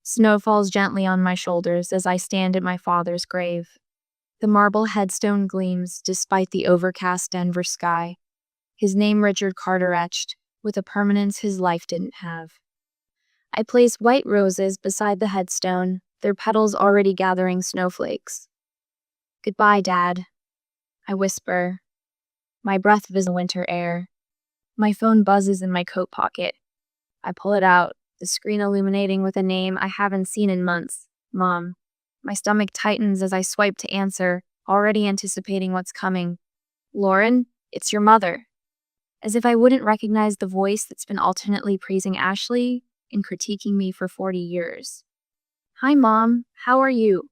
Snow falls gently on my shoulders as I stand at my father's grave. The marble headstone gleams despite the overcast Denver sky. His name Richard Carter etched, with a permanence his life didn't have. I place white roses beside the headstone, their petals already gathering snowflakes. "Goodbye, Dad," I whisper. My breath fills the winter air. My phone buzzes in my coat pocket. I pull it out, the screen illuminating with a name I haven't seen in months. Mom. My stomach tightens as I swipe to answer, already anticipating what's coming. "Lauren, it's your mother." As if I wouldn't recognize the voice that's been alternately praising Ashley and critiquing me for 40 years. "Hi, Mom. How are you?"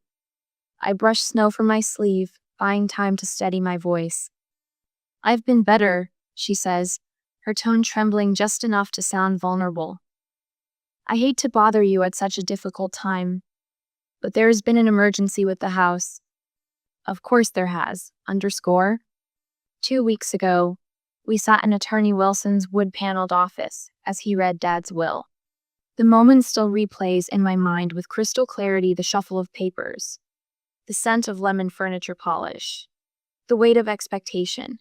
I brush snow from my sleeve, buying time to steady my voice. "I've been better," she says, her tone trembling just enough to sound vulnerable. "I hate to bother you at such a difficult time, but there has been an emergency with the house." "Of course there has. Underscore. 2 weeks ago, we sat in Attorney Wilson's wood-paneled office as he read Dad's will. The moment still replays in my mind with crystal clarity: the shuffle of papers, the scent of lemon furniture polish, the weight of expectation.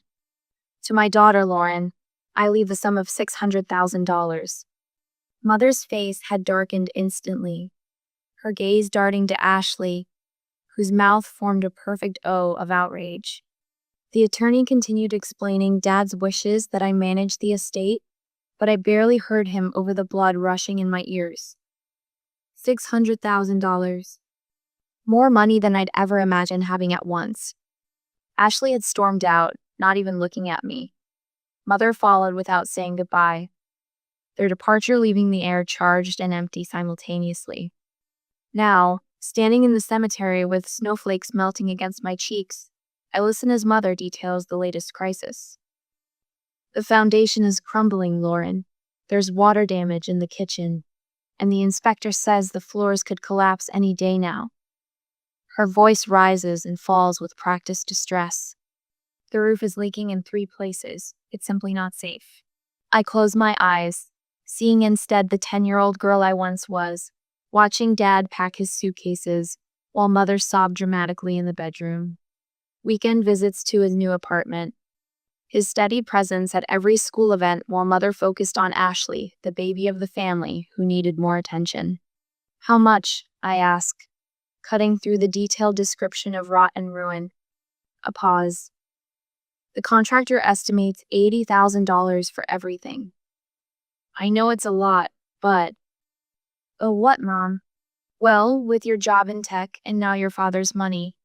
To my daughter, Lauren, I leave the sum of $600,000. Mother's face had darkened instantly, her gaze darting to Ashley, whose mouth formed a perfect O of outrage. The attorney continued explaining Dad's wishes that I manage the estate, but I barely heard him over the blood rushing in my ears. $600,000. More money than I'd ever imagined having at once. Ashley had stormed out, not even looking at me. Mother followed without saying goodbye, their departure leaving the air charged and empty simultaneously. Now, standing in the cemetery with snowflakes melting against my cheeks, I listen as Mother details the latest crisis. "The foundation is crumbling, Lauren. There's water damage in the kitchen, and the inspector says the floors could collapse any day now." Her voice rises and falls with practiced distress. "The roof is leaking in 3 places. It's simply not safe." I close my eyes, seeing instead the 10-year-old girl I once was, watching Dad pack his suitcases, while Mother sobbed dramatically in the bedroom. Weekend visits to his new apartment. His steady presence at every school event while Mother focused on Ashley, the baby of the family, who needed more attention. "How much?" I ask, cutting through the detailed description of rot and ruin. A pause. "The contractor estimates $80,000 for everything." "I know it's a lot, but..." "Oh, what, Mom?" "Well, with your job in tech and now your father's money."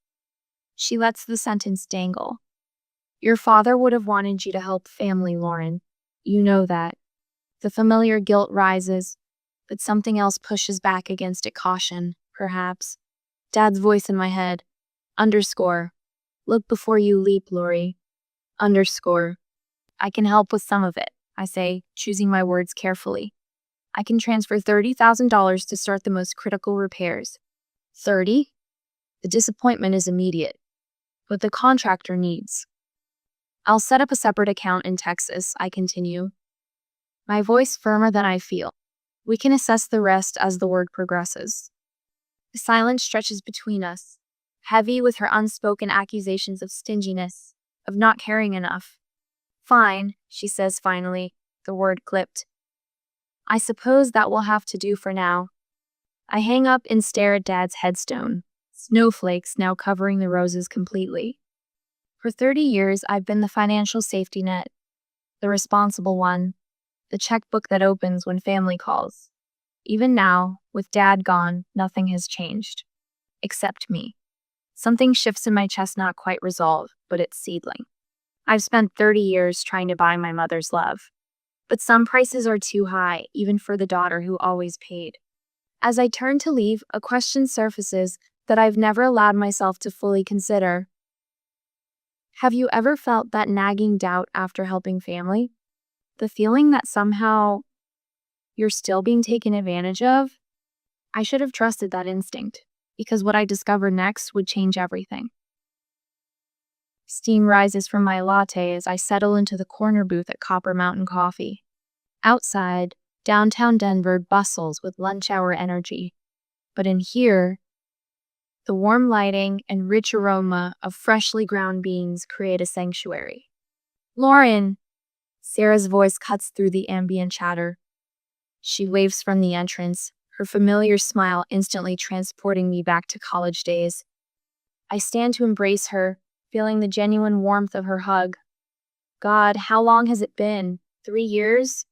She lets the sentence dangle. "Your father would have wanted you to help family, Lauren. You know that." The familiar guilt rises, but something else pushes back against it: caution, perhaps. Dad's voice in my head. Underscore. "Look before you leap, Lori." Underscore. "I can help with some of it," I say, choosing my words carefully. "I can transfer $30,000 to start the most critical repairs." 30? The disappointment is immediate. But the contractor needs. "I'll set up a separate account in Texas," I continue, my voice firmer than I feel. "We can assess the rest as the work progresses." The silence stretches between us, heavy with her unspoken accusations of stinginess, of not caring enough. "Fine," she says finally, the word clipped. "I suppose that will have to do for now." I hang up and stare at Dad's headstone, snowflakes now covering the roses completely. For 30 years, I've been the financial safety net, the responsible one, the checkbook that opens when family calls. Even now, with Dad gone, nothing has changed. Except me. Something shifts in my chest, not quite resolved, but it's seedling. I've spent 30 years trying to buy my mother's love. But some prices are too high, even for the daughter who always paid. As I turn to leave, a question surfaces that I've never allowed myself to fully consider. Have you ever felt that nagging doubt after helping family? The feeling that somehow you're still being taken advantage of? I should have trusted that instinct, because what I discovered next would change everything. Steam rises from my latte as I settle into the corner booth at Copper Mountain Coffee. Outside, downtown Denver bustles with lunch hour energy. But in here, the warm lighting and rich aroma of freshly ground beans create a sanctuary. Lauren! Sarah's voice cuts through the ambient chatter. She waves from the entrance, her familiar smile instantly transporting me back to college days. I stand to embrace her, feeling the genuine warmth of her hug. God, how long has it been? 3 years?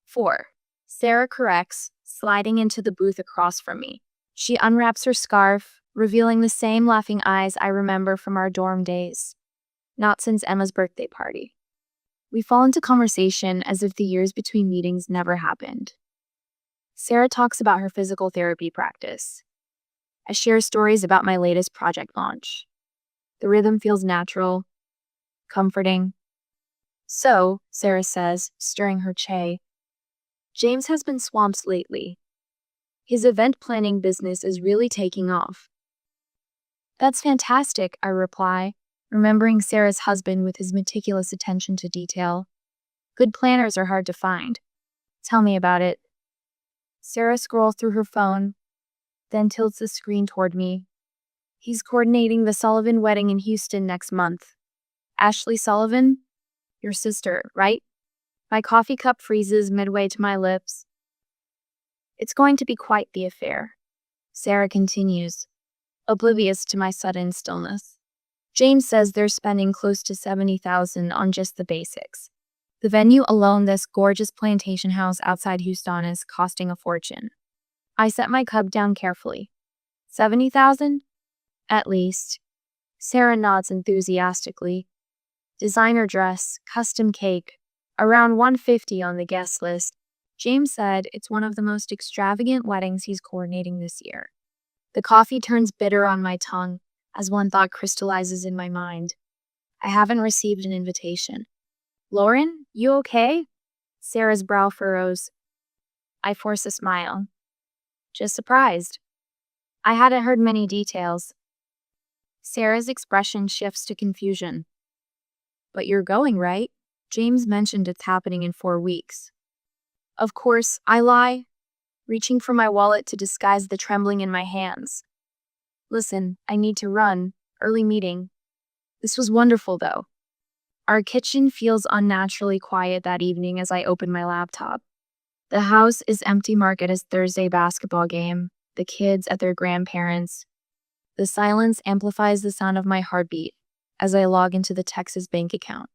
4. Sarah corrects, sliding into the booth across from me. She unwraps her scarf, revealing the same laughing eyes I remember from our dorm days. Not since Emma's birthday party. We fall into conversation as if the years between meetings never happened. Sarah talks about her physical therapy practice. I share stories about my latest project launch. The rhythm feels natural, comforting. So, Sarah says, stirring her chai, James has been swamped lately. His event planning business is really taking off. That's fantastic, I reply, remembering Sarah's husband with his meticulous attention to detail. Good planners are hard to find. Tell me about it. Sarah scrolls through her phone, then tilts the screen toward me. He's coordinating the Sullivan wedding in Houston next month. Ashley Sullivan? Your sister, right? My coffee cup freezes midway to my lips. It's going to be quite the affair, Sarah continues, oblivious to my sudden stillness. James says they're spending close to $70,000 on just the basics. The venue alone, this gorgeous plantation house outside Houston, is costing a fortune. I set my cup down carefully. $70,000? At least. Sarah nods enthusiastically. Designer dress, custom cake, around $150 on the guest list. James said it's one of the most extravagant weddings he's coordinating this year. The coffee turns bitter on my tongue as one thought crystallizes in my mind. I haven't received an invitation. Lauren, you okay? Sarah's brow furrows. I force a smile. Just surprised. I hadn't heard many details. Sarah's expression shifts to confusion. But you're going, right? James mentioned it's happening in 4 weeks. Of course, I lie, reaching for my wallet to disguise the trembling in my hands. Listen, I need to run. Early meeting. This was wonderful, though. Our kitchen feels unnaturally quiet that evening as I open my laptop. The house is empty market as Thursday basketball game, the kids at their grandparents'. The silence amplifies the sound of my heartbeat as I log into the Texas bank account.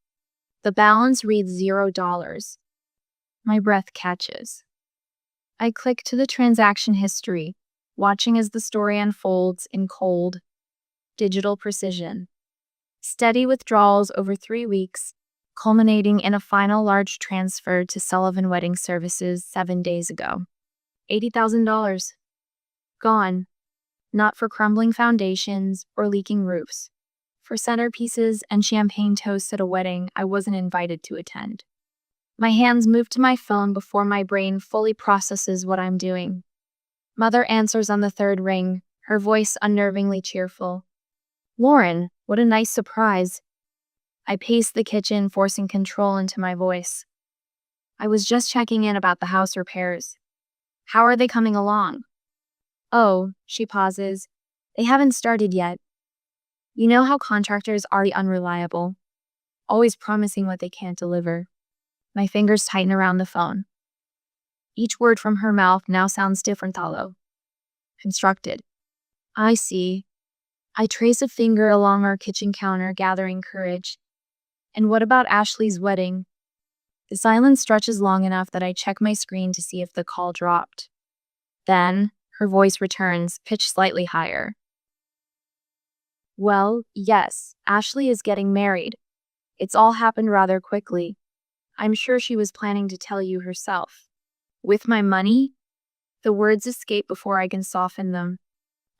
The balance reads $0. My breath catches. I click to the transaction history, watching as the story unfolds in cold, digital precision. Steady withdrawals over 3 weeks, culminating in a final large transfer to Sullivan Wedding Services 7 days ago. $80,000. Gone. Not for crumbling foundations or leaking roofs. For centerpieces and champagne toasts at a wedding I wasn't invited to attend. My hands move to my phone before my brain fully processes what I'm doing. Mother answers on the 3rd ring, her voice unnervingly cheerful. Lauren, what a nice surprise. I pace the kitchen, forcing control into my voice. I was just checking in about the house repairs. How are they coming along? Oh, she pauses. They haven't started yet. You know how contractors are unreliable, always promising what they can't deliver. My fingers tighten around the phone. Each word from her mouth now sounds different, though. Constructed. I see. I trace a finger along our kitchen counter, gathering courage. And what about Ashley's wedding? The silence stretches long enough that I check my screen to see if the call dropped. Then, her voice returns, pitched slightly higher. Well, yes, Ashley is getting married. It's all happened rather quickly. I'm sure she was planning to tell you herself. With my money? The words escape before I can soften them.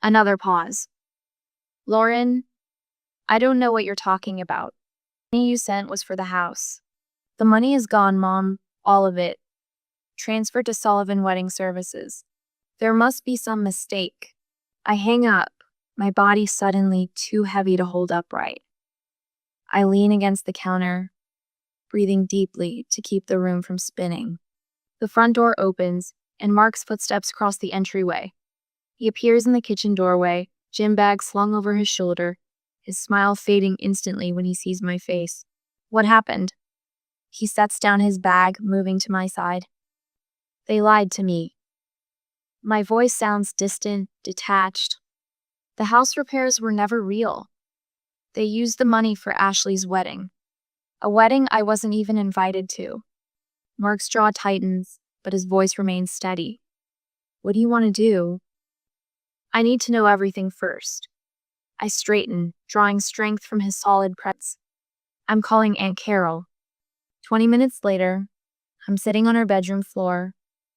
Another pause. Lauren, I don't know what you're talking about. The money you sent was for the house. The money is gone, Mom. All of it. Transferred to Sullivan Wedding Services. There must be some mistake. I hang up, my body suddenly too heavy to hold upright. I lean against the counter, breathing deeply to keep the room from spinning. The front door opens, and Mark's footsteps cross the entryway. He appears in the kitchen doorway, gym bag slung over his shoulder, his smile fading instantly when he sees my face. What happened? He sets down his bag, moving to my side. They lied to me. My voice sounds distant, detached. The house repairs were never real. They used the money for Ashley's wedding. A wedding I wasn't even invited to. Mark's jaw tightens, but his voice remains steady. What do you want to do? I need to know everything first. I straighten, drawing strength from his solid presence. I'm calling Aunt Carol. 20 minutes later, I'm sitting on her bedroom floor,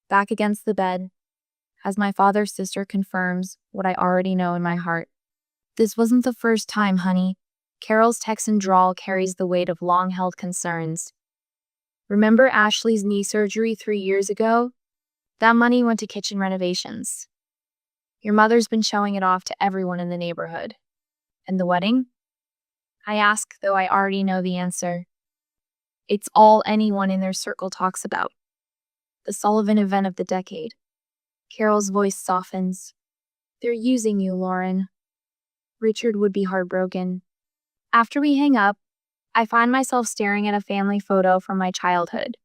back against the bed, as my father's sister confirms what I already know in my heart. This wasn't the first time, honey. Carol's Texan drawl carries the weight of long-held concerns. Remember Ashley's knee surgery 3 years ago? That money went to kitchen renovations. Your mother's been showing it off to everyone in the neighborhood. And the wedding? I ask, though I already know the answer. It's all anyone in their circle talks about. The Sullivan event of the decade. Carol's voice softens. They're using you, Lauren. Richard would be heartbroken. After we hang up, I find myself staring at a family photo from my childhood.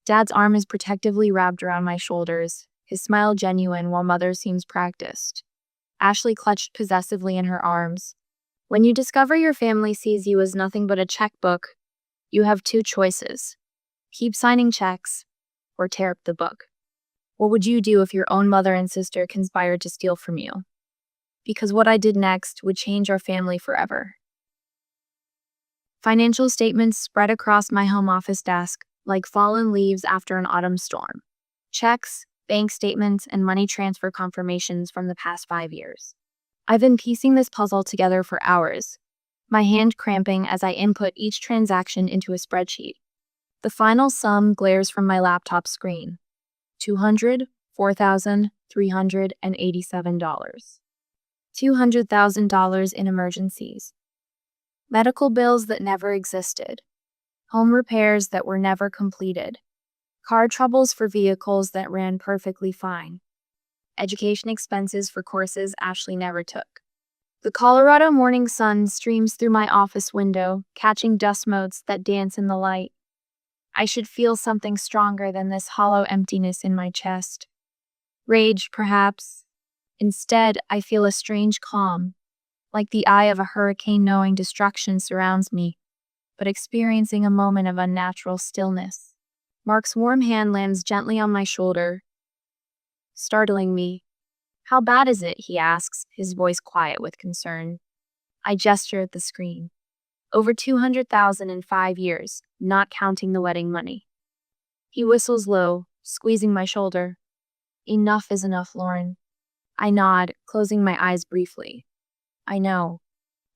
Dad's arm is protectively wrapped around my shoulders, his smile genuine while Mother seems practiced. Ashley clutched possessively in her arms. When you discover your family sees you as nothing but a checkbook, you have 2 choices. Keep signing checks, or tear up the book. What would you do if your own mother and sister conspired to steal from you? Because what I did next would change our family forever. Financial statements spread across my home office desk like fallen leaves after an autumn storm. Checks, bank statements, and money transfer confirmations from the past 5 years. I've been piecing this puzzle together for hours, my hand cramping as I input each transaction into a spreadsheet. The final sum glares from my laptop screen. $204,387. $200,000 in emergencies. Medical bills that never existed. Home repairs that were never completed. Car troubles for vehicles that ran perfectly fine. Education expenses for courses Ashley never took. The Colorado morning sun streams through my office window, catching dust motes that dance in the light. I should feel something stronger than this hollow emptiness in my chest. Rage, perhaps. Instead, I feel a strange calm, like the eye of a hurricane knowing destruction surrounds me, but experiencing a moment of unnatural stillness. Mark's warm hand lands gently on my shoulder, startling me. How bad is it? He asks, his voice quiet with concern. I gesture at the screen. Over $200,000 in 5 years, not counting the wedding money. He whistles low, squeezing my shoulder. Enough is enough, Lauren. I nod, closing my eyes briefly. I know.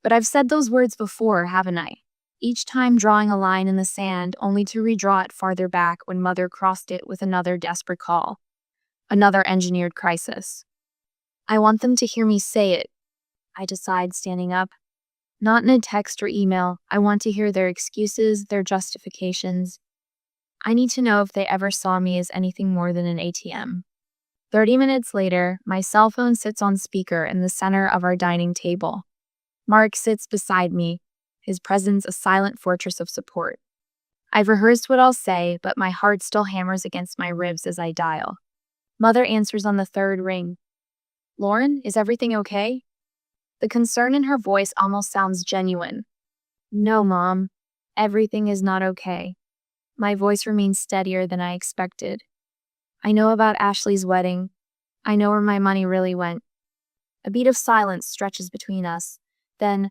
But I've said those words before, haven't I? Each time drawing a line in the sand, only to redraw it farther back when Mother crossed it with another desperate call. Another engineered crisis. I want them to hear me say it, I decide, standing up. Not in a text or email. I want to hear their excuses, their justifications. I need to know if they ever saw me as anything more than an ATM. 30 minutes later, my cell phone sits on speaker in the center of our dining table. Mark sits beside me, his presence a silent fortress of support. I've rehearsed what I'll say, but my heart still hammers against my ribs as I dial. Mother answers on the 3rd ring. Lauren, is everything okay? The concern in her voice almost sounds genuine. No, Mom. Everything is not okay. My voice remains steadier than I expected. I know about Ashley's wedding. I know where my money really went. A beat of silence stretches between us. Then,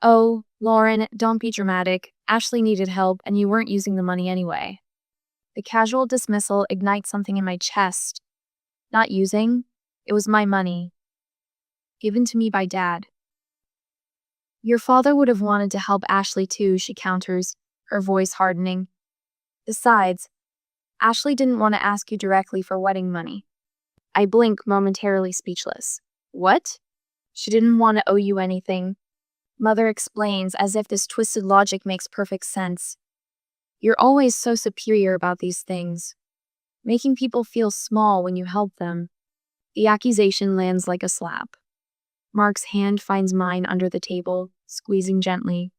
oh, Lauren, don't be dramatic. Ashley needed help, and you weren't using the money anyway. The casual dismissal ignites something in my chest. Not using. It was my money. Given to me by Dad. Your father would have wanted to help Ashley too, she counters, her voice hardening. Besides, Ashley didn't want to ask you directly for wedding money. I blink, momentarily speechless. What? She didn't want to owe you anything. Mother explains as if this twisted logic makes perfect sense. You're always so superior about these things, making people feel small when you help them. The accusation lands like a slap. Mark's hand finds mine under the table, squeezing gently.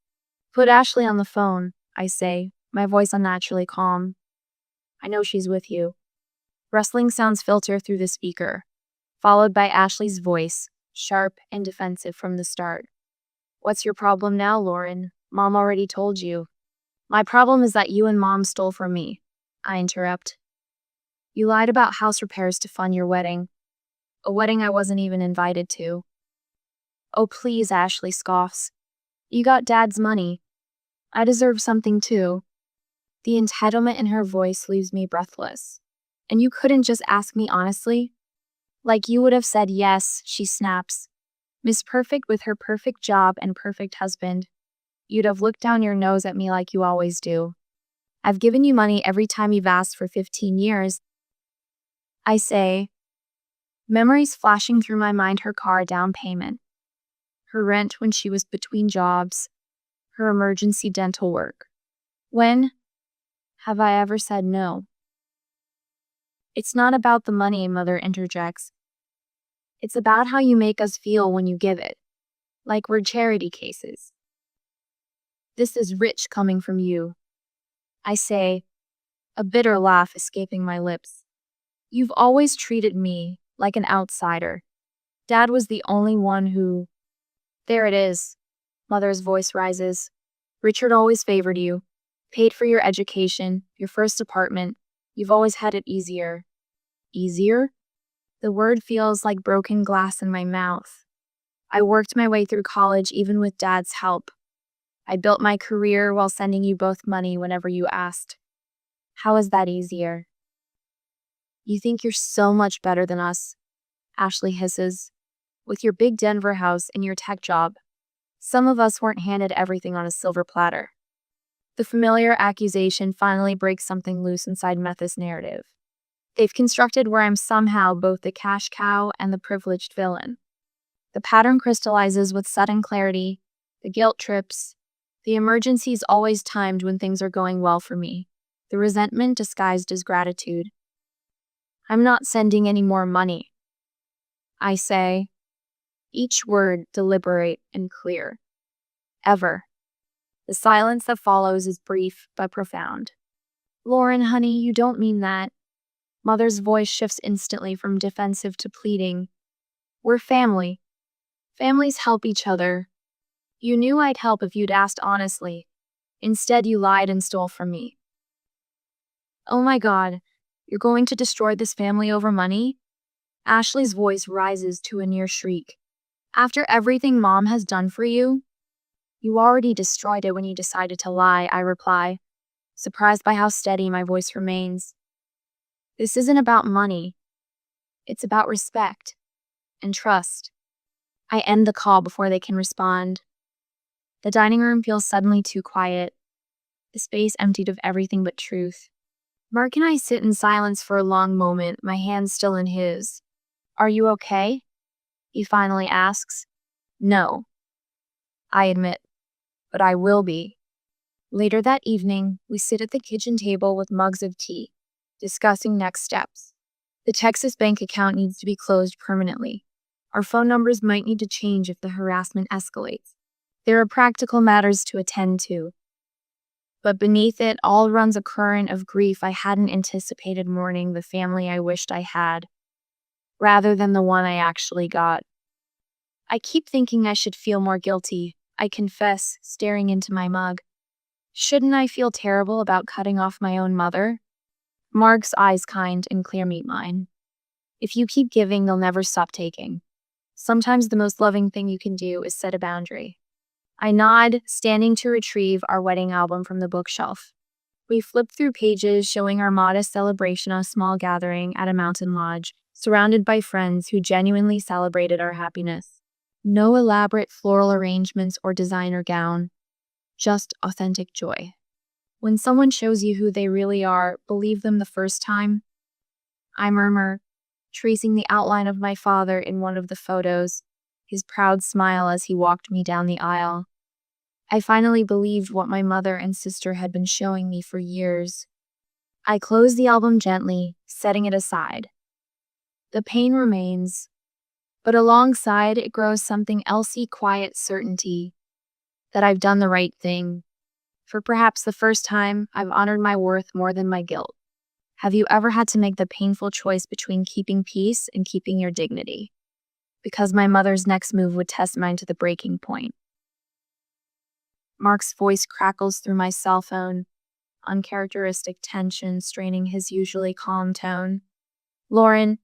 Put Ashley on the phone, I say, my voice unnaturally calm. I know she's with you. Rustling sounds filter through the speaker, followed by Ashley's voice, sharp and defensive from the start. What's your problem now, Lauren? Mom already told you. My problem is that you and Mom stole from me, I interrupt. You lied about house repairs to fund your wedding. A wedding I wasn't even invited to. Oh, please, Ashley scoffs. You got Dad's money. I deserve something too. The entitlement in her voice leaves me breathless. And you couldn't just ask me honestly? Like you would have said yes, she snaps. Miss Perfect with her perfect job and perfect husband. You'd have looked down your nose at me like you always do. I've given you money every time you've asked for 15 years. I say, memories flashing through my mind, her car down payment, her rent when she was between jobs, her emergency dental work. When have I ever said no? It's not about the money, Mother interjects. It's about how you make us feel when you give it, like we're charity cases. This is rich coming from you, I say, a bitter laugh escaping my lips. You've always treated me like an outsider. Dad was the only one who... There it is. Mother's voice rises. Richard always favored you, paid for your education, your first apartment. You've always had it easier. Easier? The word feels like broken glass in my mouth. I worked my way through college even with Dad's help. I built my career while sending you both money whenever you asked. How is that easier? You think you're so much better than us, Ashley hisses. With your big Denver house and your tech job, some of us weren't handed everything on a silver platter. The familiar accusation finally breaks something loose inside Meth's narrative. They've constructed where I'm somehow both the cash cow and the privileged villain. The pattern crystallizes with sudden clarity, the guilt trips, the emergencies always timed when things are going well for me, the resentment disguised as gratitude. I'm not sending any more money, I say, each word deliberate and clear. Ever. The silence that follows is brief but profound. Lauren, honey, you don't mean that. Mother's voice shifts instantly from defensive to pleading. We're family. Families help each other. You knew I'd help if you'd asked honestly. Instead, you lied and stole from me. Oh my God, you're going to destroy this family over money? Ashley's voice rises to a near shriek. After everything Mom has done for you? You already destroyed it when you decided to lie, I reply, surprised by how steady my voice remains. This isn't about money. It's about respect and trust. I end the call before they can respond. The dining room feels suddenly too quiet, the space emptied of everything but truth. Mark and I sit in silence for a long moment, my hand still in his. Are you okay? He finally asks. No, I admit, but I will be. Later that evening, we sit at the kitchen table with mugs of tea, discussing next steps. The Texas bank account needs to be closed permanently. Our phone numbers might need to change if the harassment escalates. There are practical matters to attend to. But beneath it all runs a current of grief I hadn't anticipated mourning the family I wished I had, rather than the one I actually got. I keep thinking I should feel more guilty, I confess, staring into my mug. Shouldn't I feel terrible about cutting off my own mother? Mark's eyes kind and clear meet mine. If you keep giving, they'll never stop taking. Sometimes the most loving thing you can do is set a boundary. I nod, standing to retrieve our wedding album from the bookshelf. We flip through pages showing our modest celebration of a small gathering at a mountain lodge, surrounded by friends who genuinely celebrated our happiness. No elaborate floral arrangements or designer gown, just authentic joy. When someone shows you who they really are, believe them the first time. I murmur, tracing the outline of my father in one of the photos, his proud smile as he walked me down the aisle. I finally believed what my mother and sister had been showing me for years. I closed the album gently, setting it aside. The pain remains, but alongside it grows something elsey quiet certainty that I've done the right thing. For perhaps the first time, I've honored my worth more than my guilt. Have you ever had to make the painful choice between keeping peace and keeping your dignity? Because my mother's next move would test mine to the breaking point. Mark's voice crackles through my cell phone, uncharacteristic tension straining his usually calm tone. Lauren,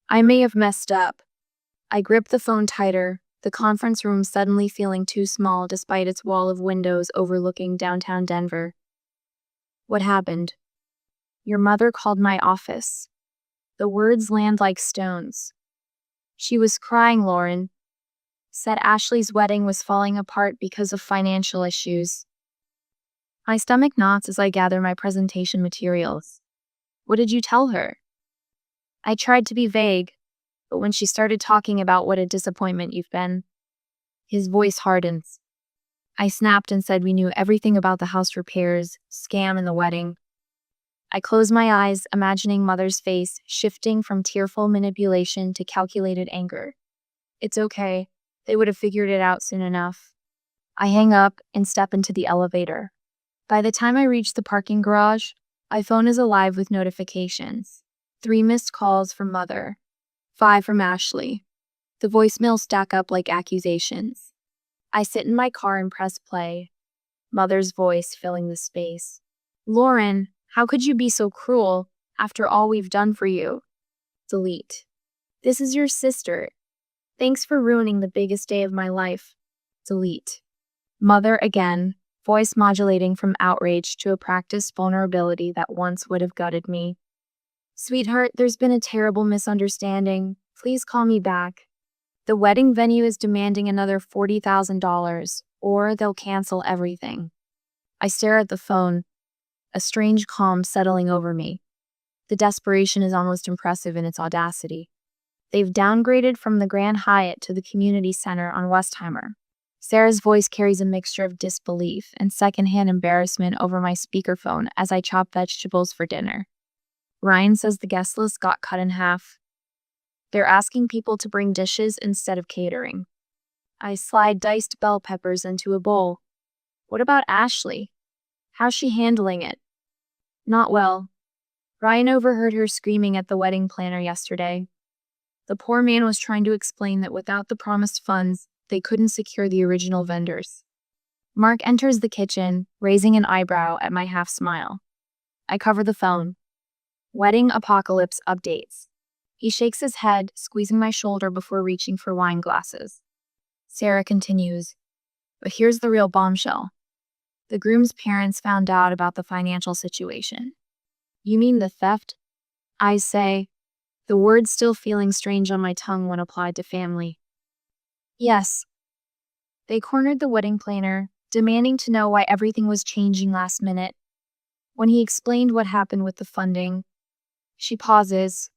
I may have messed up. I grip the phone tighter, the conference room suddenly feeling too small despite its wall of windows overlooking downtown Denver. What happened? Your mother called my office. The words land like stones. She was crying, Lauren. Said Ashley's wedding was falling apart because of financial issues. My stomach knots as I gather my presentation materials. What did you tell her? I tried to be vague, but when she started talking about what a disappointment you've been, his voice hardens. I snapped and said we knew everything about the house repairs, scam, and the wedding. I closed my eyes, imagining Mother's face shifting from tearful manipulation to calculated anger. It's okay. They would have figured it out soon enough. I hang up and step into the elevator. By the time I reach the parking garage, my phone is alive with notifications. 3 missed calls from Mother, 5 from Ashley. The voicemails stack up like accusations. I sit in my car and press play, Mother's voice filling the space. Lauren, how could you be so cruel after all we've done for you? Delete. This is your sister. Thanks for ruining the biggest day of my life. Delete. Mother again, voice modulating from outrage to a practiced vulnerability that once would have gutted me. Sweetheart, there's been a terrible misunderstanding. Please call me back. The wedding venue is demanding another $40,000, or they'll cancel everything. I stare at the phone, a strange calm settling over me. The desperation is almost impressive in its audacity. They've downgraded from the Grand Hyatt to the community center on Westheimer. Sarah's voice carries a mixture of disbelief and secondhand embarrassment over my speakerphone as I chop vegetables for dinner. Ryan says the guest list got cut in half. They're asking people to bring dishes instead of catering. I slide diced bell peppers into a bowl. What about Ashley? How's she handling it? Not well. Ryan overheard her screaming at the wedding planner yesterday. The poor man was trying to explain that without the promised funds, they couldn't secure the original vendors. Mark enters the kitchen, raising an eyebrow at my half smile. I cover the phone. Wedding apocalypse updates. He shakes his head, squeezing my shoulder before reaching for wine glasses. Sarah continues, but here's the real bombshell. The groom's parents found out about the financial situation. You mean the theft? I say, the word still feeling strange on my tongue when applied to family. Yes. They cornered the wedding planner, demanding to know why everything was changing last minute. When he explained what happened with the funding, she pauses.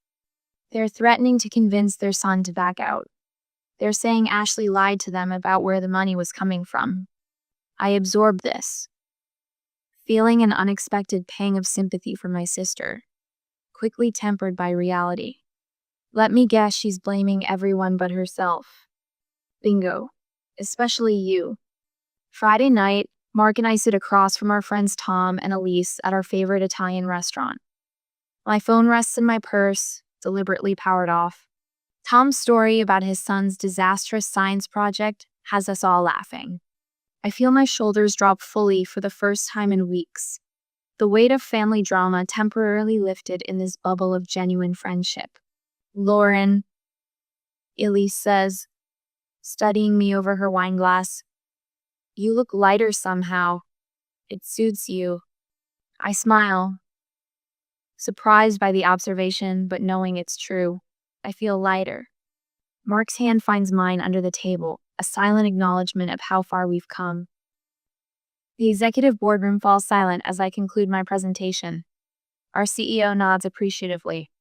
They're threatening to convince their son to back out. They're saying Ashley lied to them about where the money was coming from. I absorb this, feeling an unexpected pang of sympathy for my sister, quickly tempered by reality. Let me guess she's blaming everyone but herself. Bingo. Especially you. Friday night, Mark and I sit across from our friends Tom and Elise at our favorite Italian restaurant. My phone rests in my purse, deliberately powered off. Tom's story about his son's disastrous science project has us all laughing. I feel my shoulders drop fully for the first time in weeks. The weight of family drama temporarily lifted in this bubble of genuine friendship. Lauren, Elise says, studying me over her wine glass. You look lighter somehow. It suits you. I smile, surprised by the observation, but knowing it's true. I feel lighter. Mark's hand finds mine under the table, a silent acknowledgement of how far we've come. The executive boardroom falls silent as I conclude my presentation. Our CEO nods appreciatively.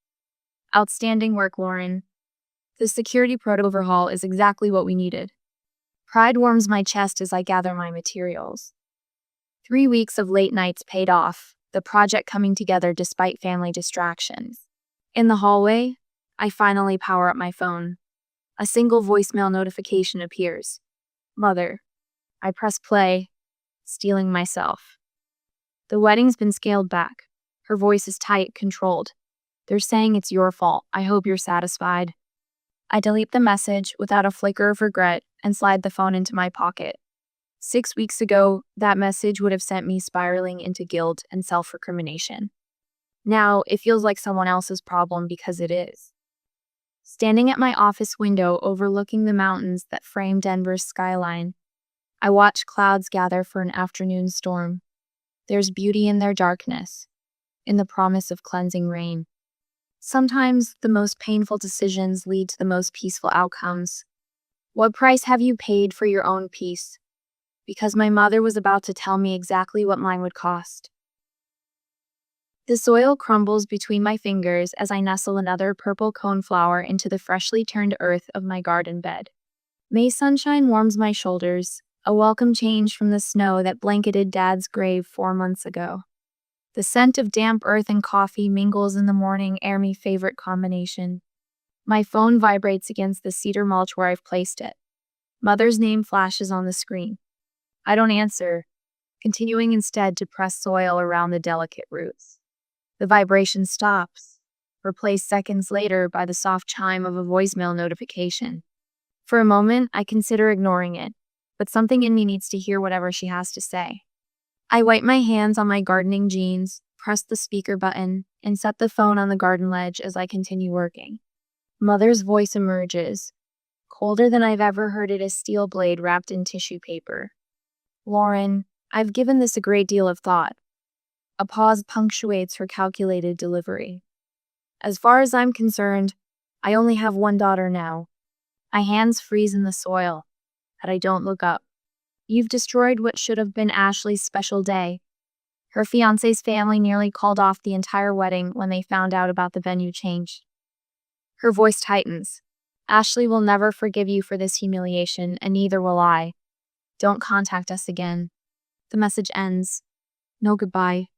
Outstanding work, Lauren. The security protocol overhaul is exactly what we needed. Pride warms my chest as I gather my materials. 3 weeks of late nights paid off, the project coming together despite family distractions. In the hallway, I finally power up my phone. A single voicemail notification appears. Mother. I press play, steeling myself. The wedding's been scaled back. Her voice is tight, controlled. They're saying it's your fault. I hope you're satisfied. I delete the message without a flicker of regret and slide the phone into my pocket. 6 weeks ago, that message would have sent me spiraling into guilt and self-recrimination. Now, it feels like someone else's problem because it is. Standing at my office window overlooking the mountains that frame Denver's skyline, I watch clouds gather for an afternoon storm. There's beauty in their darkness, in the promise of cleansing rain. Sometimes the most painful decisions lead to the most peaceful outcomes. What price have you paid for your own peace? Because my mother was about to tell me exactly what mine would cost. The soil crumbles between my fingers as I nestle another purple coneflower into the freshly turned earth of my garden bed. May sunshine warms my shoulders, a welcome change from the snow that blanketed Dad's grave 4 months ago. The scent of damp earth and coffee mingles in the morning air, my favorite combination. My phone vibrates against the cedar mulch where I've placed it. Mother's name flashes on the screen. I don't answer, continuing instead to press soil around the delicate roots. The vibration stops, replaced seconds later by the soft chime of a voicemail notification. For a moment, I consider ignoring it, but something in me needs to hear whatever she has to say. I wipe my hands on my gardening jeans, press the speaker button, and set the phone on the garden ledge as I continue working. Mother's voice emerges, colder than I've ever heard it, a steel blade wrapped in tissue paper. Lauren, I've given this a great deal of thought. A pause punctuates her calculated delivery. As far as I'm concerned, I only have one daughter now. My hands freeze in the soil, but I don't look up. You've destroyed what should have been Ashley's special day. Her fiancé's family nearly called off the entire wedding when they found out about the venue change. Her voice tightens. Ashley will never forgive you for this humiliation, and neither will I. Don't contact us again. The message ends. No goodbye.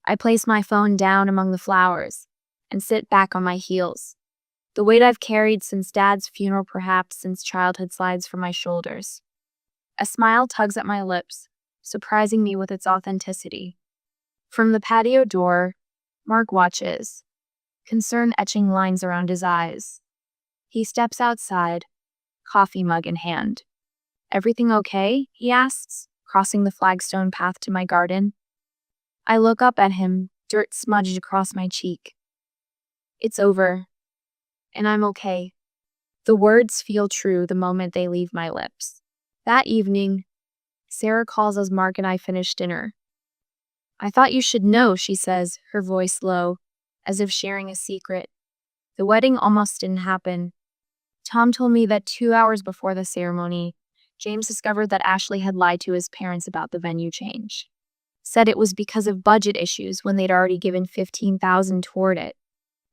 I place my phone down among the flowers and sit back on my heels. The weight I've carried since Dad's funeral, perhaps since childhood, slides from my shoulders. A smile tugs at my lips, surprising me with its authenticity. From the patio door, Mark watches, concern etching lines around his eyes. He steps outside, coffee mug in hand. Everything okay? He asks, crossing the flagstone path to my garden. I look up at him, dirt smudged across my cheek. It's over, and I'm okay. The words feel true the moment they leave my lips. That evening, Sarah calls as Mark and I finish dinner. I thought you should know, she says, her voice low, as if sharing a secret. The wedding almost didn't happen. Tom told me that 2 hours before the ceremony, James discovered that Ashley had lied to his parents about the venue change. Said it was because of budget issues when they'd already given $15,000 toward it.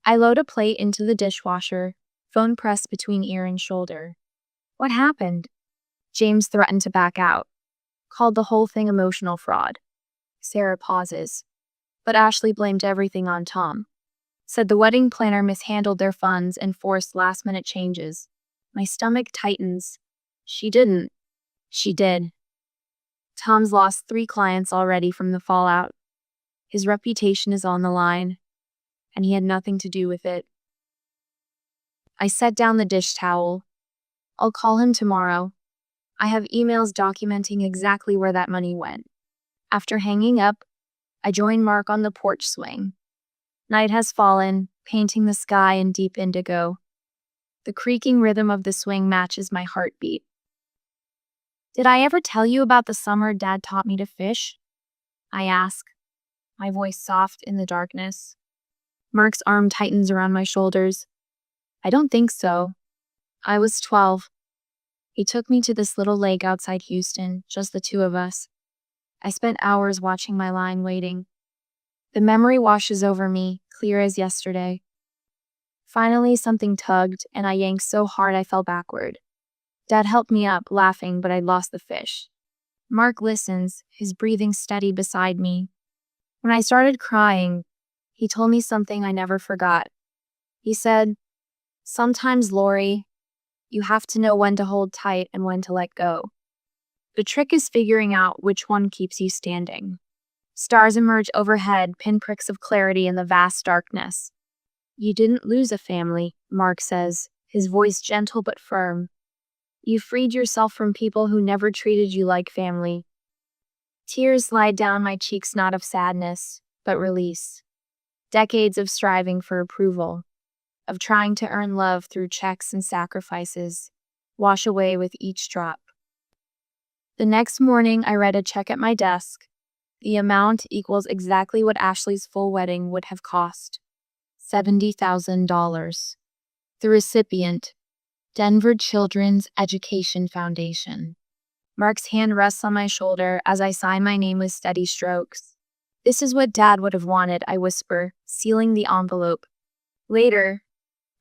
I load a plate into the dishwasher, phone pressed between ear and shoulder. What happened? James threatened to back out. Called the whole thing emotional fraud. Sarah pauses. But Ashley blamed everything on Tom. Said the wedding planner mishandled their funds and forced last-minute changes. My stomach tightens. She didn't. She did. Tom's lost 3 clients already from the fallout. His reputation is on the line, and he had nothing to do with it. I set down the dish towel. I'll call him tomorrow. I have emails documenting exactly where that money went. After hanging up, I join Mark on the porch swing. Night has fallen, painting the sky in deep indigo. The creaking rhythm of the swing matches my heartbeat. Did I ever tell you about the summer Dad taught me to fish? I ask, my voice soft in the darkness. Mark's arm tightens around my shoulders. I don't think so. I was 12. He took me to this little lake outside Houston, just the 2 of us. I spent hours watching my line waiting. The memory washes over me, clear as yesterday. Finally, something tugged, and I yanked so hard I fell backward. Dad helped me up, laughing, but I'd lost the fish. Mark listens, his breathing steady beside me. When I started crying, he told me something I never forgot. He said, Sometimes, Lori, you have to know when to hold tight and when to let go. The trick is figuring out which one keeps you standing. Stars emerge overhead, pinpricks of clarity in the vast darkness. You didn't lose a family, Mark says, his voice gentle but firm. You freed yourself from people who never treated you like family. Tears slide down my cheeks, not of sadness, but release. Decades of striving for approval, of trying to earn love through checks and sacrifices, wash away with each drop. The next morning, I read a check at my desk. The amount equals exactly what Ashley's full wedding would have cost. $70,000. The recipient, Denver Children's Education Foundation. Mark's hand rests on my shoulder as I sign my name with steady strokes. This is what Dad would have wanted, I whisper, sealing the envelope. Later,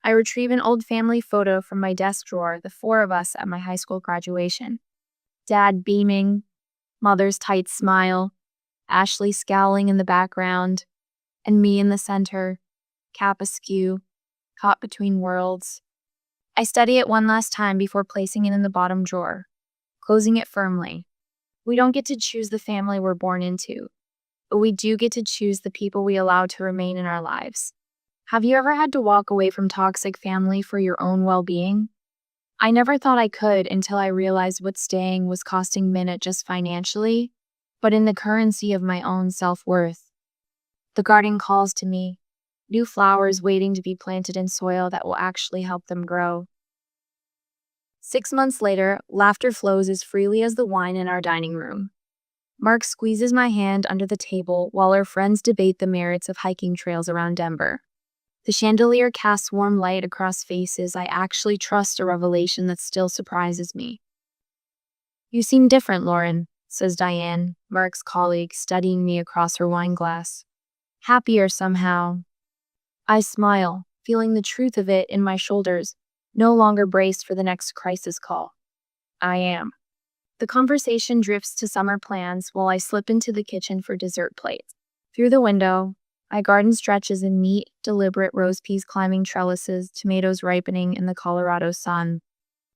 I retrieve an old family photo from my desk drawer, the four of us at my high school graduation. Dad beaming, Mother's tight smile, Ashley scowling in the background, and me in the center, cap askew, caught between worlds. I study it one last time before placing it in the bottom drawer, closing it firmly. We don't get to choose the family we're born into, but we do get to choose the people we allow to remain in our lives. Have you ever had to walk away from toxic family for your own well-being? I never thought I could until I realized what staying was costing me not just financially, but in the currency of my own self-worth. The garden calls to me, new flowers waiting to be planted in soil that will actually help them grow. 6 months later, laughter flows as freely as the wine in our dining room. Mark squeezes my hand under the table while our friends debate the merits of hiking trails around Denver. The chandelier casts warm light across faces I actually trust, a revelation that still surprises me. You seem different, Lauren, says Diane, Mark's colleague, studying me across her wine glass. Happier somehow. I smile, feeling the truth of it in my shoulders, no longer braced for the next crisis call. I am. The conversation drifts to summer plans while I slip into the kitchen for dessert plates. Through the window, my garden stretches in neat, deliberate rose peas climbing trellises, tomatoes ripening in the Colorado sun.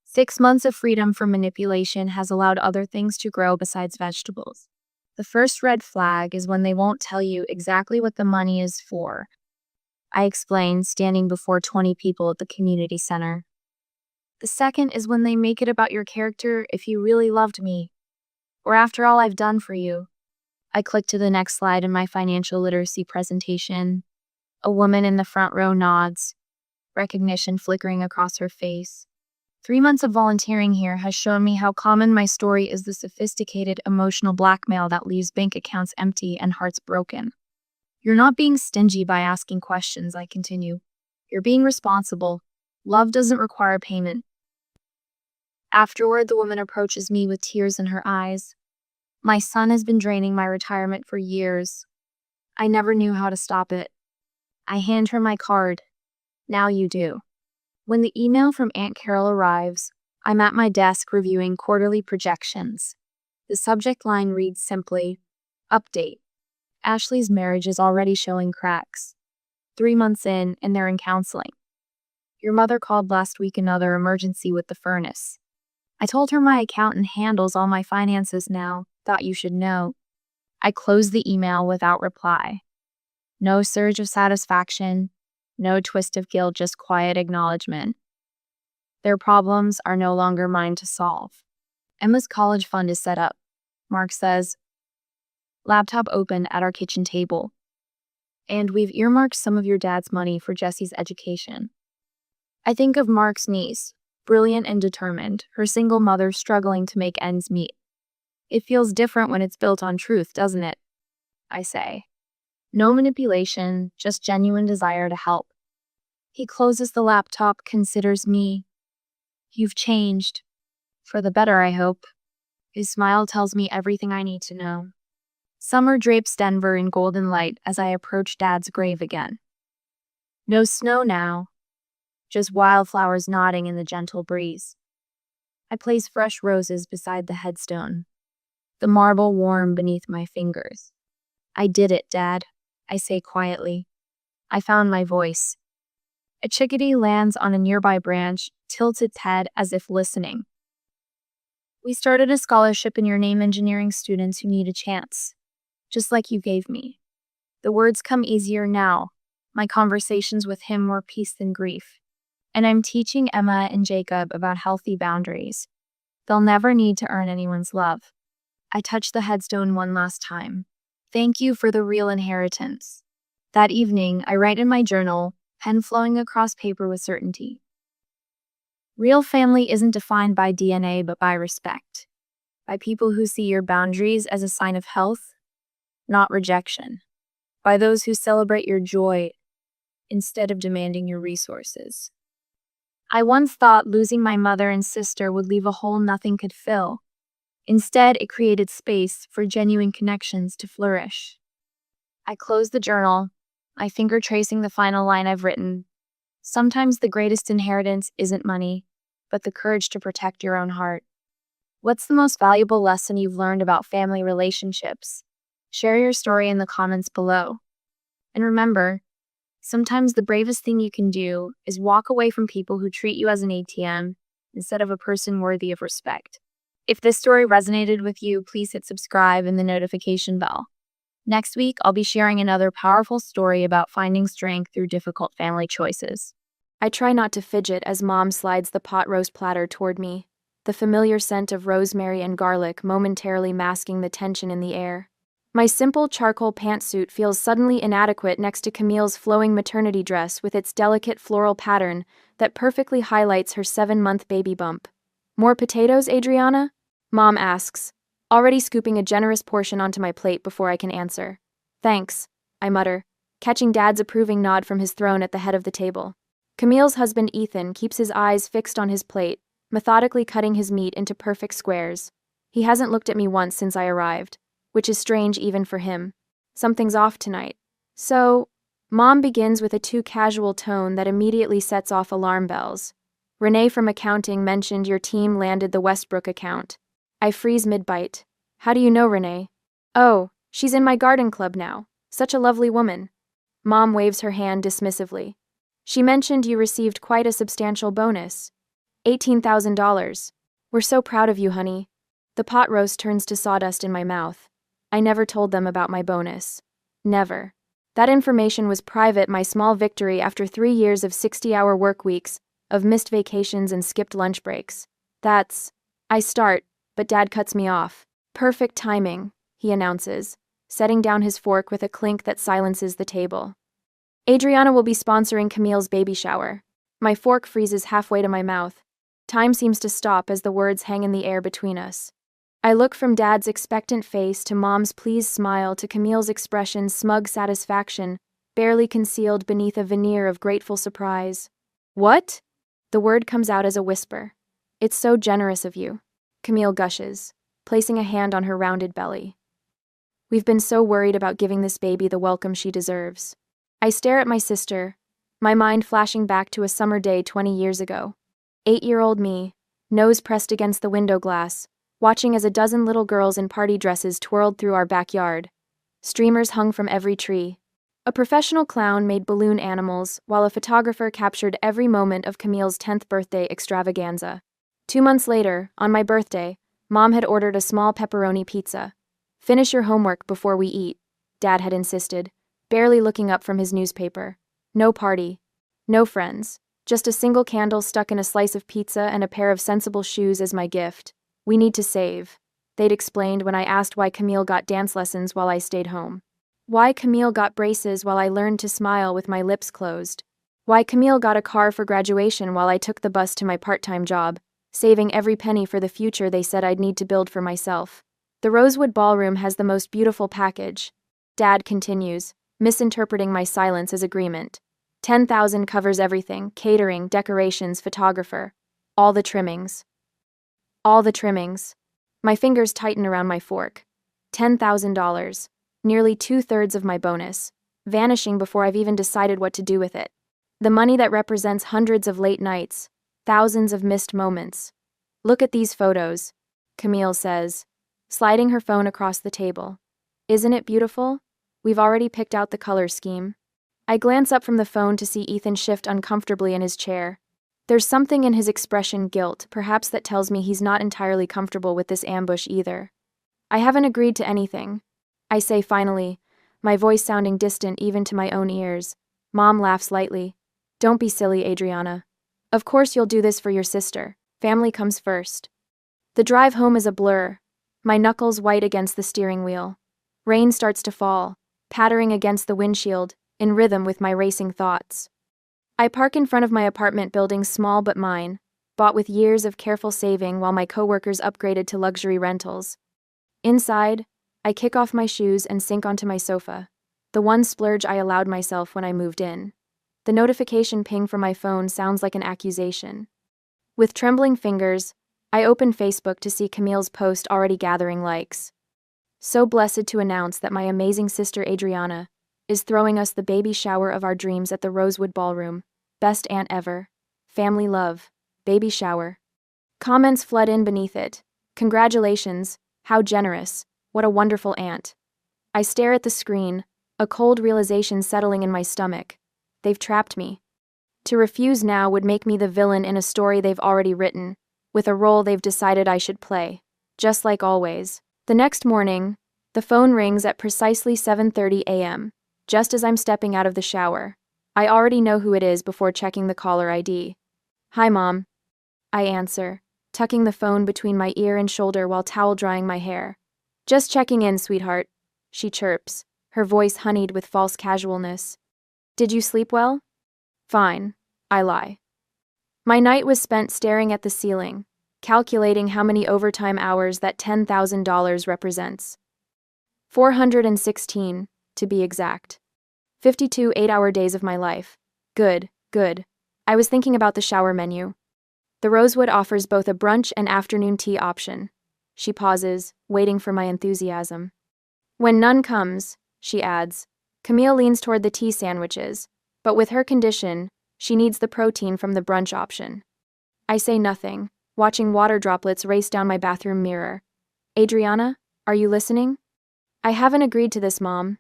6 months of freedom from manipulation has allowed other things to grow besides vegetables. The first red flag is when they won't tell you exactly what the money is for, I explain, standing before 20 people at the community center. The second is when they make it about your character, if you really loved me, or after all I've done for you. I click to the next slide in my financial literacy presentation. A woman in the front row nods, recognition flickering across her face. 3 months of volunteering here has shown me how common my story is, the sophisticated emotional blackmail that leaves bank accounts empty and hearts broken. You're not being stingy by asking questions, I continue. You're being responsible. Love doesn't require payment. Afterward, the woman approaches me with tears in her eyes. My son has been draining my retirement for years. I never knew how to stop it. I hand her my card. Now you do. When the email from Aunt Carol arrives, I'm at my desk reviewing quarterly projections. The subject line reads simply, Update. Ashley's marriage is already showing cracks. 3 months in, and they're in counseling. Your mother called last week, another emergency with the furnace. I told her my accountant handles all my finances now. Thought you should know. I closed the email without reply. No surge of satisfaction, no twist of guilt, just quiet acknowledgement. Their problems are no longer mine to solve. Emma's college fund is set up, Mark says. Laptop open at our kitchen table. And we've earmarked some of your dad's money for Jessie's education. I think of Mark's niece, brilliant and determined, her single mother struggling to make ends meet. It feels different when it's built on truth, doesn't it? I say. No manipulation, just genuine desire to help. He closes the laptop, considers me. You've changed. For the better, I hope. His smile tells me everything I need to know. Summer drapes Denver in golden light as I approach Dad's grave again. No snow now, just wildflowers nodding in the gentle breeze. I place fresh roses beside the headstone, the marble warm beneath my fingers. I did it, Dad, I say quietly. I found my voice. A chickadee lands on a nearby branch, tilts its head as if listening. We started a scholarship in your name engineering students who need a chance, just like you gave me. The words come easier now. My conversations with him were peace than grief. And I'm teaching Emma and Jacob about healthy boundaries. They'll never need to earn anyone's love. I touched the headstone one last time. Thank you for the real inheritance. That evening, I write in my journal, pen flowing across paper with certainty. Real family isn't defined by DNA but by respect. By people who see your boundaries as a sign of health, not rejection. By those who celebrate your joy instead of demanding your resources. I once thought losing my mother and sister would leave a hole nothing could fill. Instead, it created space for genuine connections to flourish. I close the journal, my finger tracing the final line I've written. Sometimes the greatest inheritance isn't money, but the courage to protect your own heart. What's the most valuable lesson you've learned about family relationships? Share your story in the comments below. And remember, sometimes the bravest thing you can do is walk away from people who treat you as an ATM instead of a person worthy of respect. If this story resonated with you, please hit subscribe and the notification bell. Next week, I'll be sharing another powerful story about finding strength through difficult family choices. I try not to fidget as Mom slides the pot roast platter toward me, the familiar scent of rosemary and garlic momentarily masking the tension in the air. My simple charcoal pantsuit feels suddenly inadequate next to Camille's flowing maternity dress with its delicate floral pattern that perfectly highlights her 7-month baby bump. More potatoes, Adriana? Mom asks, already scooping a generous portion onto my plate before I can answer. Thanks, I mutter, catching Dad's approving nod from his throne at the head of the table. Camille's husband Ethan keeps his eyes fixed on his plate, methodically cutting his meat into perfect squares. He hasn't looked at me once since I arrived, which is strange even for him. Something's off tonight. So, Mom begins with a too casual tone that immediately sets off alarm bells. Renee from accounting mentioned your team landed the Westbrook account. I freeze mid-bite. How do you know Renee? Oh, she's in my garden club now. Such a lovely woman. Mom waves her hand dismissively. She mentioned you received quite a substantial bonus. $18,000. We're so proud of you, honey. The pot roast turns to sawdust in my mouth. I never told them about my bonus. Never. That information was private, my small victory after 3 years of 60-hour work weeks, of missed vacations and skipped lunch breaks. I start, but Dad cuts me off. Perfect timing, he announces, setting down his fork with a clink that silences the table. Adriana will be sponsoring Camille's baby shower. My fork freezes halfway to my mouth. Time seems to stop as the words hang in the air between us. I look from Dad's expectant face to Mom's pleased smile to Camille's expression's smug satisfaction, barely concealed beneath a veneer of grateful surprise. What? The word comes out as a whisper. It's so generous of you, Camille gushes, placing a hand on her rounded belly. We've been so worried about giving this baby the welcome she deserves. I stare at my sister, my mind flashing back to a summer day 20 years ago. 8-year-old me, nose pressed against the window glass, watching as a dozen little girls in party dresses twirled through our backyard. Streamers hung from every tree. A professional clown made balloon animals, while a photographer captured every moment of Camille's 10th birthday extravaganza. 2 months later, on my birthday, Mom had ordered a small pepperoni pizza. Finish your homework before we eat, Dad had insisted, barely looking up from his newspaper. No party. No friends. Just a single candle stuck in a slice of pizza and a pair of sensible shoes as my gift. We need to save, they'd explained when I asked why Camille got dance lessons while I stayed home. Why Camille got braces while I learned to smile with my lips closed. Why Camille got a car for graduation while I took the bus to my part-time job, saving every penny for the future they said I'd need to build for myself. The Rosewood Ballroom has the most beautiful package. Dad continues, misinterpreting my silence as agreement. $10,000 covers everything, catering, decorations, photographer. All the trimmings. All the trimmings. My fingers tighten around my fork. $10,000. Nearly 2/3 of my bonus, vanishing before I've even decided what to do with it. The money that represents hundreds of late nights, thousands of missed moments. Look at these photos, Camille says, sliding her phone across the table. Isn't it beautiful? We've already picked out the color scheme. I glance up from the phone to see Ethan shift uncomfortably in his chair. There's something in his expression, guilt, perhaps, that tells me he's not entirely comfortable with this ambush either. I haven't agreed to anything, I say finally, my voice sounding distant even to my own ears. Mom laughs lightly. Don't be silly, Adriana. Of course you'll do this for your sister. Family comes first. The drive home is a blur, my knuckles white against the steering wheel. Rain starts to fall, pattering against the windshield, in rhythm with my racing thoughts. I park in front of my apartment building, small but mine, bought with years of careful saving while my coworkers upgraded to luxury rentals. Inside, I kick off my shoes and sink onto my sofa, the one splurge I allowed myself when I moved in. The notification ping from my phone sounds like an accusation. With trembling fingers, I open Facebook to see Camille's post already gathering likes. So blessed to announce that my amazing sister Adriana is throwing us the baby shower of our dreams at the Rosewood Ballroom. Best aunt ever. Family love. Baby shower. Comments flood in beneath it. Congratulations. How generous. What a wonderful aunt. I stare at the screen, a cold realization settling in my stomach. They've trapped me. To refuse now would make me the villain in a story they've already written, with a role they've decided I should play. Just like always. The next morning, the phone rings at precisely 7:30 a.m., just as I'm stepping out of the shower. I already know who it is before checking the caller ID. Hi, Mom. I answer, tucking the phone between my ear and shoulder while towel drying my hair. Just checking in, sweetheart, she chirps, her voice honeyed with false casualness. Did you sleep well? Fine, I lie. My night was spent staring at the ceiling, calculating how many overtime hours that $10,000 represents. 416, to be exact. 52 8-hour days of my life. Good, good. I was thinking about the shower menu. The Rosewood offers both a brunch and afternoon tea option. She pauses, waiting for my enthusiasm. When none comes, she adds, Camille leans toward the tea sandwiches, but with her condition, she needs the protein from the brunch option. I say nothing, watching water droplets race down my bathroom mirror. Adriana, are you listening? I haven't agreed to this, Mom.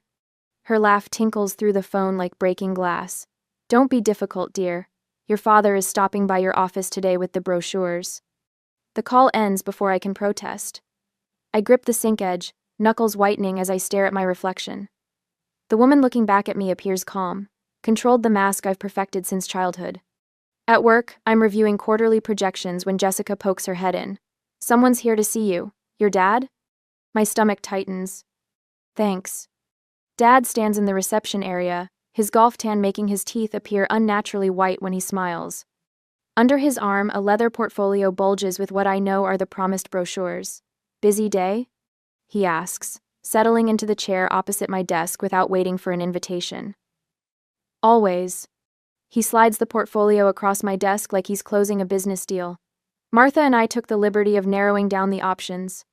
Her laugh tinkles through the phone like breaking glass. Don't be difficult, dear. Your father is stopping by your office today with the brochures. The call ends before I can protest. I grip the sink edge, knuckles whitening as I stare at my reflection. The woman looking back at me appears calm, controlled, the mask I've perfected since childhood. At work, I'm reviewing quarterly projections when Jessica pokes her head in. Someone's here to see you. Your dad? My stomach tightens. Thanks. Dad stands in the reception area, his golf tan making his teeth appear unnaturally white when he smiles. Under his arm, a leather portfolio bulges with what I know are the promised brochures. Busy day? He asks, settling into the chair opposite my desk without waiting for an invitation. Always. He slides the portfolio across my desk like he's closing a business deal. Martha and I took the liberty of narrowing down the options.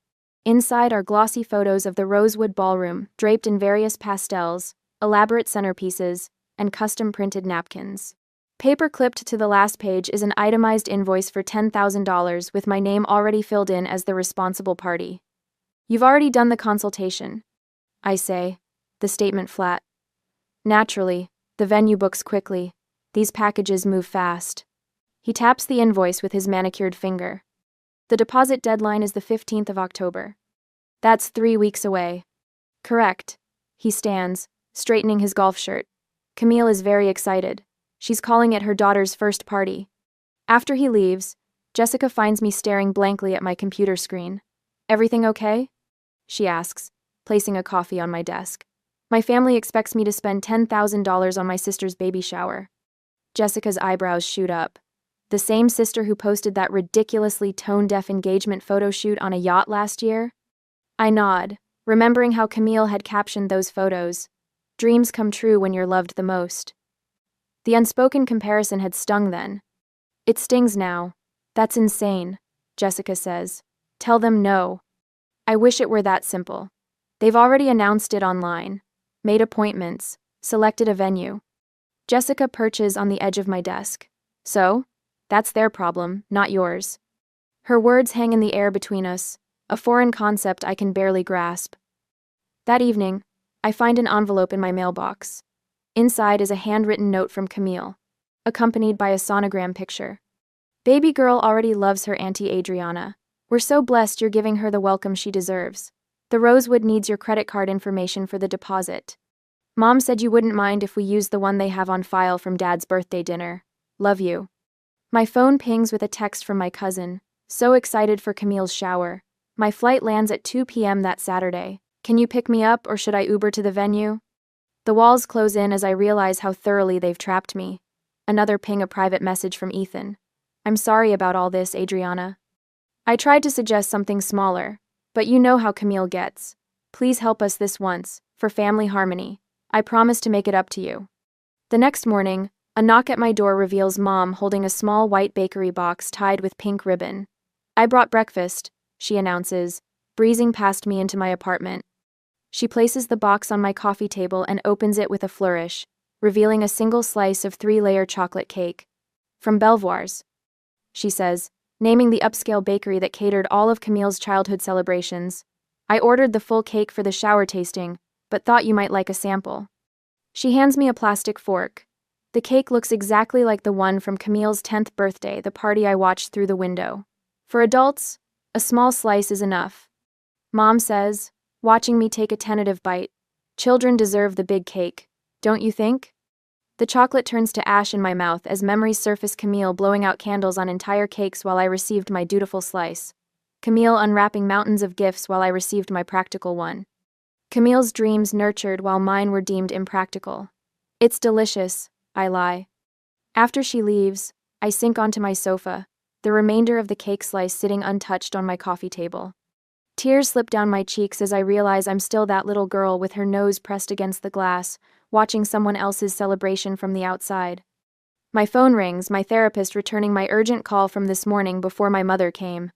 Inside are glossy photos of the Rosewood Ballroom, draped in various pastels, elaborate centerpieces, and custom-printed napkins. Paper-clipped to the last page is an itemized invoice for $10,000 with my name already filled in as the responsible party. You've already done the consultation, I say, the statement flat. Naturally, the venue books quickly. These packages move fast. He taps the invoice with his manicured finger. The deposit deadline is the 15th of October. That's 3 weeks away. Correct. He stands, straightening his golf shirt. Camille is very excited. She's calling it her daughter's first party. After he leaves, Jessica finds me staring blankly at my computer screen. Everything okay? She asks, placing a coffee on my desk. My family expects me to spend $10,000 on my sister's baby shower. Jessica's eyebrows shoot up. The same sister who posted that ridiculously tone-deaf engagement photo shoot on a yacht last year? I nod, remembering how Camille had captioned those photos. Dreams come true when you're loved the most. The unspoken comparison had stung then. It stings now. That's insane, Jessica says. Tell them no. I wish it were that simple. They've already announced it online, made appointments, selected a venue. Jessica perches on the edge of my desk. So? That's their problem, not yours. Her words hang in the air between us, a foreign concept I can barely grasp. That evening, I find an envelope in my mailbox. Inside is a handwritten note from Camille, accompanied by a sonogram picture. Baby girl already loves her Auntie Adriana. We're so blessed you're giving her the welcome she deserves. The Rosewood needs your credit card information for the deposit. Mom said you wouldn't mind if we used the one they have on file from Dad's birthday dinner. Love you. My phone pings with a text from my cousin. So excited for Camille's shower. My flight lands at 2 p.m. that Saturday. Can you pick me up or should I Uber to the venue? The walls close in as I realize how thoroughly they've trapped me. Another ping, a private message from Ethan. I'm sorry about all this, Adriana. I tried to suggest something smaller, but you know how Camille gets. Please help us this once, for family harmony. I promise to make it up to you. The next morning, a knock at my door reveals Mom holding a small white bakery box tied with pink ribbon. I brought breakfast, she announces, breezing past me into my apartment. She places the box on my coffee table and opens it with a flourish, revealing a single slice of 3-layer chocolate cake. From Belvoir's, she says, naming the upscale bakery that catered all of Camille's childhood celebrations. I ordered the full cake for the shower tasting, but thought you might like a sample. She hands me a plastic fork. The cake looks exactly like the one from Camille's 10th birthday, the party I watched through the window. For adults, a small slice is enough. Mom says, watching me take a tentative bite. Children deserve the big cake, don't you think? The chocolate turns to ash in my mouth as memories surface, Camille blowing out candles on entire cakes while I received my dutiful slice. Camille unwrapping mountains of gifts while I received my practical one. Camille's dreams nurtured while mine were deemed impractical. It's delicious, I lie. After she leaves, I sink onto my sofa, the remainder of the cake slice sitting untouched on my coffee table. Tears slip down my cheeks as I realize I'm still that little girl with her nose pressed against the glass, watching someone else's celebration from the outside. My phone rings, my therapist returning my urgent call from this morning before my mother came.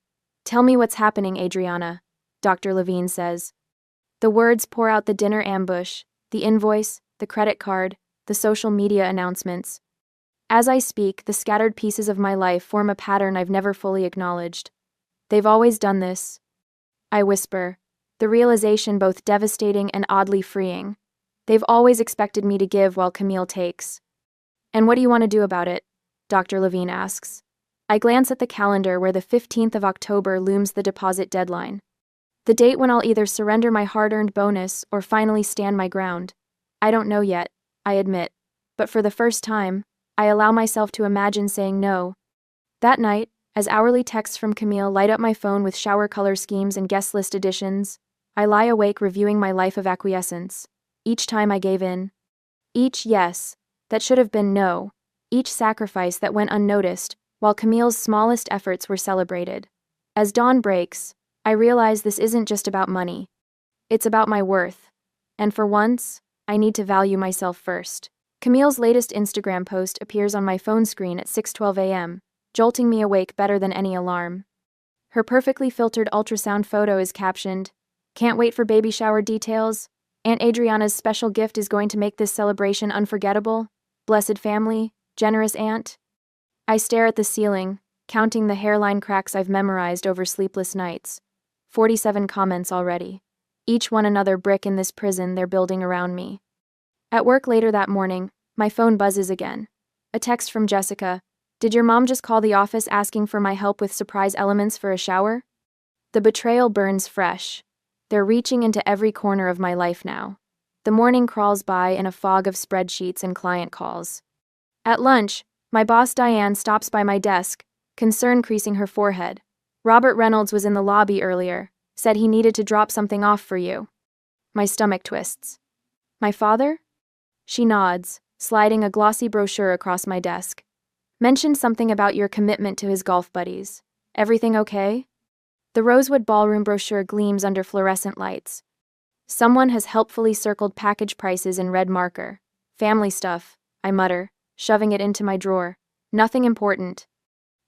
Tell me what's happening, Adriana, Dr. Levine says. The words pour out the dinner ambush, the invoice, the credit card, the social media announcements. As I speak, the scattered pieces of my life form a pattern I've never fully acknowledged. They've always done this, I whisper, the realization both devastating and oddly freeing. They've always expected me to give while Camille takes. And what do you want to do about it? Dr. Levine asks. I glance at the calendar where the 15th of October looms the deposit deadline. The date when I'll either surrender my hard-earned bonus or finally stand my ground. I don't know yet, I admit, but for the first time, I allow myself to imagine saying no. That night, as hourly texts from Camille light up my phone with shower color schemes and guest list additions, I lie awake reviewing my life of acquiescence. Each time I gave in. Each yes, that should have been no. Each sacrifice that went unnoticed, while Camille's smallest efforts were celebrated. As dawn breaks, I realize this isn't just about money. It's about my worth. And for once, I need to value myself first. Camille's latest Instagram post appears on my phone screen at 6:12 a.m., jolting me awake better than any alarm. Her perfectly filtered ultrasound photo is captioned, "Can't wait for baby shower details. Aunt Adriana's special gift is going to make this celebration unforgettable. Blessed family, generous aunt." I stare at the ceiling, counting the hairline cracks I've memorized over sleepless nights. 47 comments already. Each one another brick in this prison they're building around me. At work later that morning, my phone buzzes again. A text from Jessica. Did your mom just call the office asking for my help with surprise elements for a shower? The betrayal burns fresh. They're reaching into every corner of my life now. The morning crawls by in a fog of spreadsheets and client calls. At lunch, my boss Diane stops by my desk, concern creasing her forehead. Robert Reynolds was in the lobby earlier, said he needed to drop something off for you. My stomach twists. My father? She nods, sliding a glossy brochure across my desk. Mentioned something about your commitment to his golf buddies. Everything okay? The Rosewood Ballroom brochure gleams under fluorescent lights. Someone has helpfully circled package prices in red marker. Family stuff, I mutter, shoving it into my drawer. Nothing important.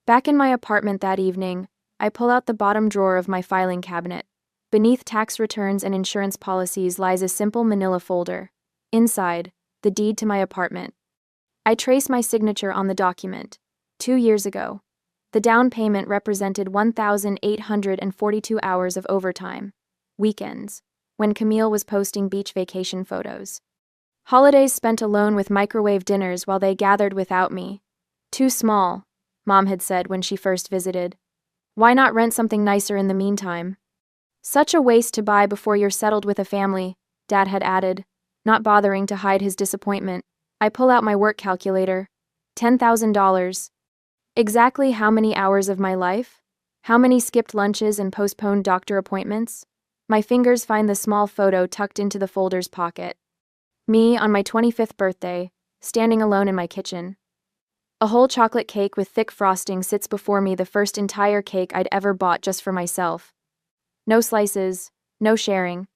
Back in my apartment that evening, I pull out the bottom drawer of my filing cabinet. Beneath tax returns and insurance policies lies a simple manila folder. Inside, the deed to my apartment. I trace my signature on the document. 2 years ago. The down payment represented 1,842 hours of overtime. Weekends, when Camille was posting beach vacation photos. Holidays spent alone with microwave dinners while they gathered without me. Too small, Mom had said when she first visited. Why not rent something nicer in the meantime? Such a waste to buy before you're settled with a family, Dad had added, not bothering to hide his disappointment. I pull out my work calculator. $10,000. Exactly how many hours of my life? How many skipped lunches and postponed doctor appointments? My fingers find the small photo tucked into the folder's pocket. Me on my 25th birthday, standing alone in my kitchen. A whole chocolate cake with thick frosting sits before me, the first entire cake I'd ever bought just for myself. No slices, no sharing.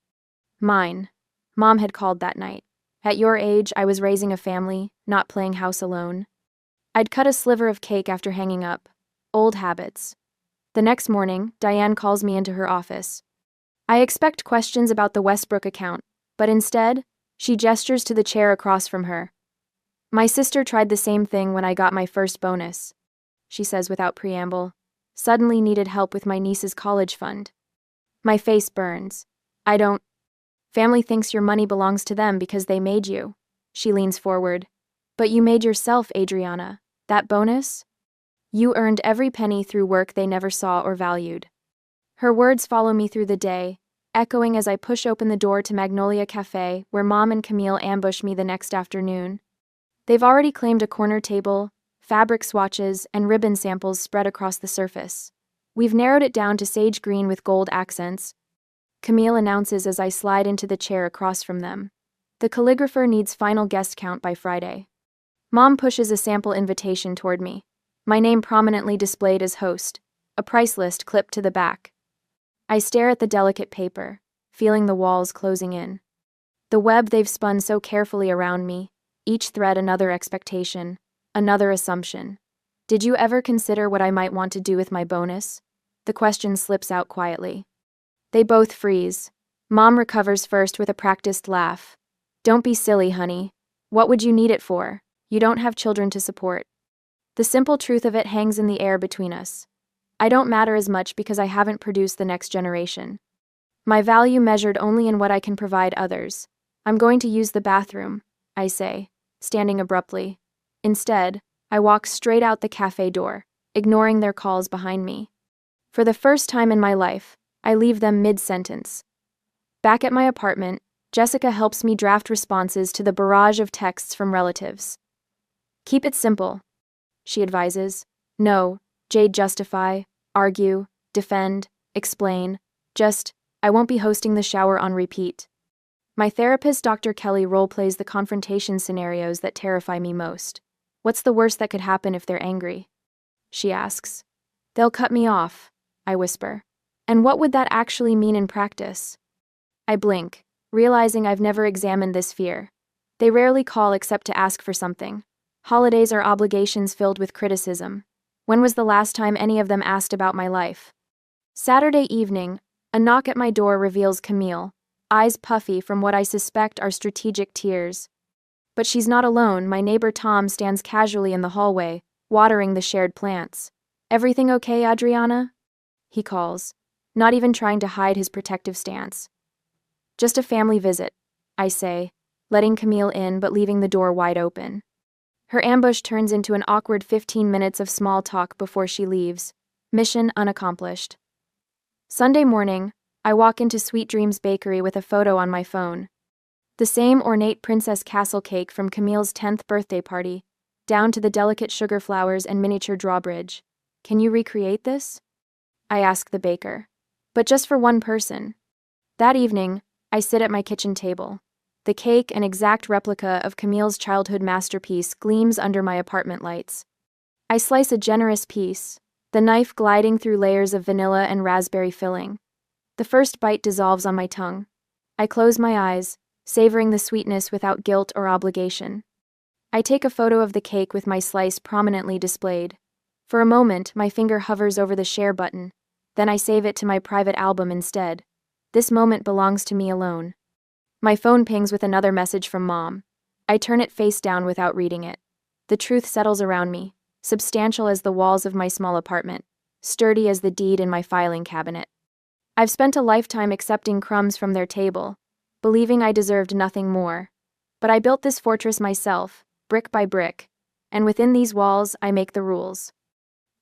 Mine. Mom had called that night. At your age, I was raising a family, not playing house alone. I'd cut a sliver of cake after hanging up. Old habits. The next morning, Diane calls me into her office. I expect questions about the Westbrook account, but instead, she gestures to the chair across from her. My sister tried the same thing when I got my first bonus, she says without preamble. Suddenly needed help with my niece's college fund. My face burns. I don't. Family thinks your money belongs to them because they made you. She leans forward. But you made yourself, Adriana. That bonus? You earned every penny through work they never saw or valued. Her words follow me through the day, echoing as I push open the door to Magnolia Cafe, where Mom and Camille ambush me the next afternoon. They've already claimed a corner table, fabric swatches, and ribbon samples spread across the surface. We've narrowed it down to sage green with gold accents, Camille announces as I slide into the chair across from them. The calligrapher needs final guest count by Friday. Mom pushes a sample invitation toward me, my name prominently displayed as host, a price list clipped to the back. I stare at the delicate paper, feeling the walls closing in. The web they've spun so carefully around me, each thread another expectation, another assumption. Did you ever consider what I might want to do with my bonus? The question slips out quietly. They both freeze. Mom recovers first with a practiced laugh. Don't be silly, honey. What would you need it for? You don't have children to support. The simple truth of it hangs in the air between us. I don't matter as much because I haven't produced the next generation. My value measured only in what I can provide others. I'm going to use the bathroom, I say, standing abruptly. Instead, I walk straight out the cafe door, ignoring their calls behind me. For the first time in my life, I leave them mid-sentence. Back at my apartment, Jessica helps me draft responses to the barrage of texts from relatives. Keep it simple, she advises. No, Jade, justify, argue, defend, explain. Just, I won't be hosting the shower on repeat. My therapist, Dr. Kelly, role-plays the confrontation scenarios that terrify me most. What's the worst that could happen if they're angry? She asks. They'll cut me off, I whisper. And what would that actually mean in practice? I blink, realizing I've never examined this fear. They rarely call except to ask for something. Holidays are obligations filled with criticism. When was the last time any of them asked about my life? Saturday evening, a knock at my door reveals Camille, eyes puffy from what I suspect are strategic tears. But she's not alone. My neighbor Tom stands casually in the hallway, watering the shared plants. Everything okay, Adriana? He calls, not even trying to hide his protective stance. Just a family visit, I say, letting Camille in but leaving the door wide open. Her ambush turns into an awkward 15 minutes of small talk before she leaves. Mission unaccomplished. Sunday morning, I walk into Sweet Dreams Bakery with a photo on my phone. The same ornate Princess Castle cake from Camille's 10th birthday party, down to the delicate sugar flowers and miniature drawbridge. Can you recreate this? I ask the baker. But just for one person. That evening, I sit at my kitchen table. The cake, an exact replica of Camille's childhood masterpiece, gleams under my apartment lights. I slice a generous piece, the knife gliding through layers of vanilla and raspberry filling. The first bite dissolves on my tongue. I close my eyes, savoring the sweetness without guilt or obligation. I take a photo of the cake with my slice prominently displayed. For a moment, my finger hovers over the share button. Then I save it to my private album instead. This moment belongs to me alone. My phone pings with another message from Mom. I turn it face down without reading it. The truth settles around me, substantial as the walls of my small apartment, sturdy as the deed in my filing cabinet. I've spent a lifetime accepting crumbs from their table, believing I deserved nothing more. But I built this fortress myself, brick by brick, and within these walls I make the rules.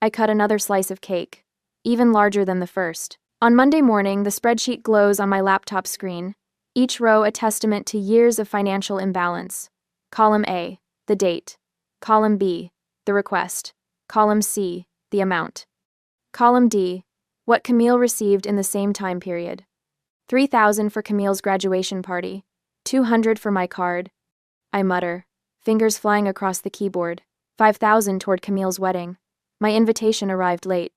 I cut another slice of cake, even larger than the first. On Monday morning, the spreadsheet glows on my laptop screen, each row a testament to years of financial imbalance. Column A, the date. Column B, the request. Column C, the amount. Column D, what Camille received in the same time period. $3,000 for Camille's graduation party, $200 for my card. I mutter, fingers flying across the keyboard. $5,000 toward Camille's wedding. My invitation arrived late.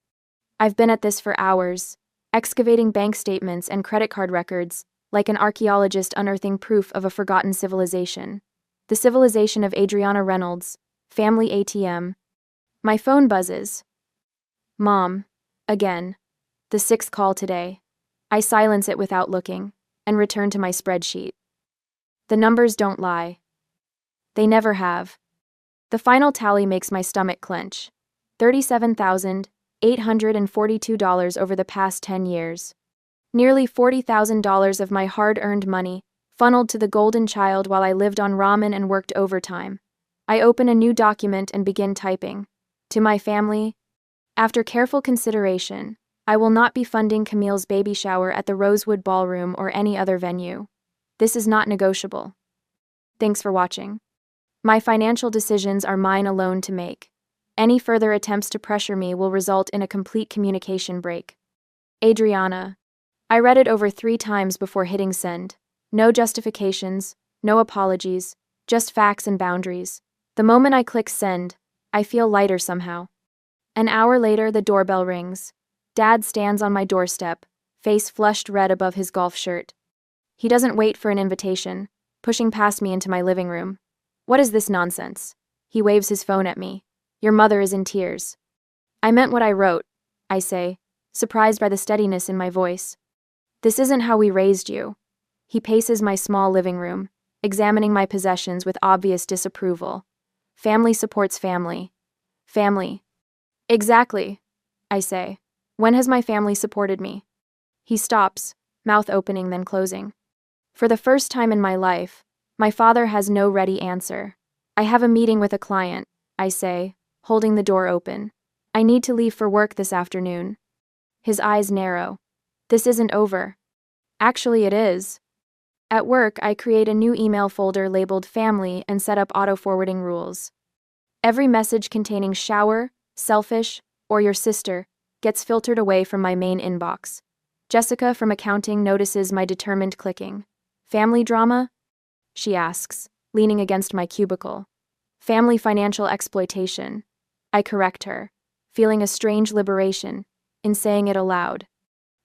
I've been at this for hours, excavating bank statements and credit card records, like an archaeologist unearthing proof of a forgotten civilization. The civilization of Adriana Reynolds, family ATM. My phone buzzes. Mom, again. The sixth call today. I silence it without looking, and return to my spreadsheet. The numbers don't lie. They never have. The final tally makes my stomach clench. $37,842 over the past 10 years. Nearly $40,000 of my hard-earned money funneled to the golden child while I lived on ramen and worked overtime. I open a new document and begin typing. To my family, after careful consideration, I will not be funding Camille's baby shower at the Rosewood Ballroom or any other venue. This is not negotiable. Thanks for watching. My financial decisions are mine alone to make. Any further attempts to pressure me will result in a complete communication break. Adriana. I read it over 3 times before hitting send. No justifications, no apologies, just facts and boundaries. The moment I click send, I feel lighter somehow. An hour later, the doorbell rings. Dad stands on my doorstep, face flushed red above his golf shirt. He doesn't wait for an invitation, pushing past me into my living room. What is this nonsense? He waves his phone at me. Your mother is in tears. I meant what I wrote, I say, surprised by the steadiness in my voice. This isn't how we raised you. He paces my small living room, examining my possessions with obvious disapproval. Family supports family. Family. Exactly, I say. When has my family supported me? He stops, mouth opening then closing. For the first time in my life, my father has no ready answer. I have a meeting with a client, I say, holding the door open. I need to leave for work this afternoon. His eyes narrow. This isn't over. Actually, it is. At work, I create a new email folder labeled Family and set up auto-forwarding rules. Every message containing shower, selfish, or your sister gets filtered away from my main inbox. Jessica from accounting notices my determined clicking. Family drama? She asks, leaning against my cubicle. Family financial exploitation. I correct her, feeling a strange liberation in saying it aloud.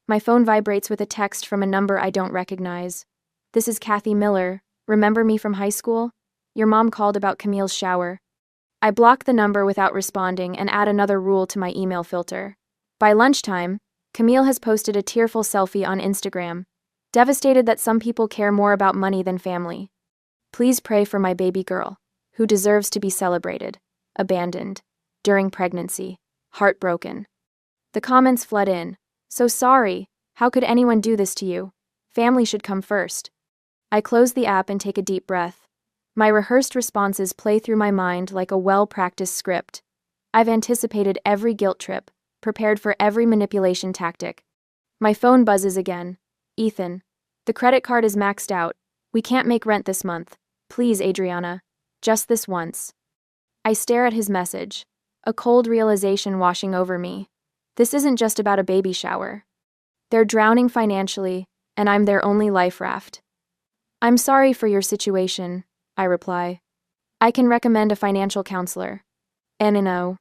My phone vibrates with a text from a number I don't recognize. This is Kathy Miller. Remember me from high school? Your mom called about Camille's shower. I block the number without responding and add another rule to my email filter. By lunchtime, Camille has posted a tearful selfie on Instagram, devastated that some people care more about money than family. Please pray for my baby girl, who deserves to be celebrated, abandoned, during pregnancy, heartbroken. The comments flood in. So sorry, how could anyone do this to you? Family should come first. I close the app and take a deep breath. My rehearsed responses play through my mind like a well-practiced script. I've anticipated every guilt trip, prepared for every manipulation tactic. My phone buzzes again. Ethan, the credit card is maxed out. We can't make rent this month. Please, Adriana. Just this once. I stare at his message, a cold realization washing over me. This isn't just about a baby shower. They're drowning financially, and I'm their only life raft. I'm sorry for your situation, I reply. I can recommend a financial counselor. NNO.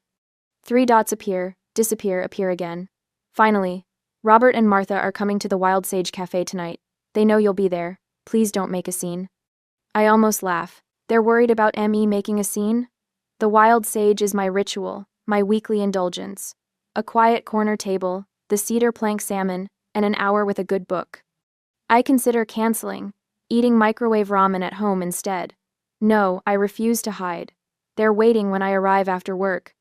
3 dots appear, disappear, appear again. Finally, Robert and Martha are coming to the Wild Sage Cafe tonight. They know you'll be there. Please don't make a scene. I almost laugh. They're worried about ME making a scene? The Wild Sage is my ritual, my weekly indulgence. A quiet corner table, the cedar plank salmon, and an hour with a good book. I consider canceling, eating microwave ramen at home instead. No, I refuse to hide. They're waiting when I arrive after work.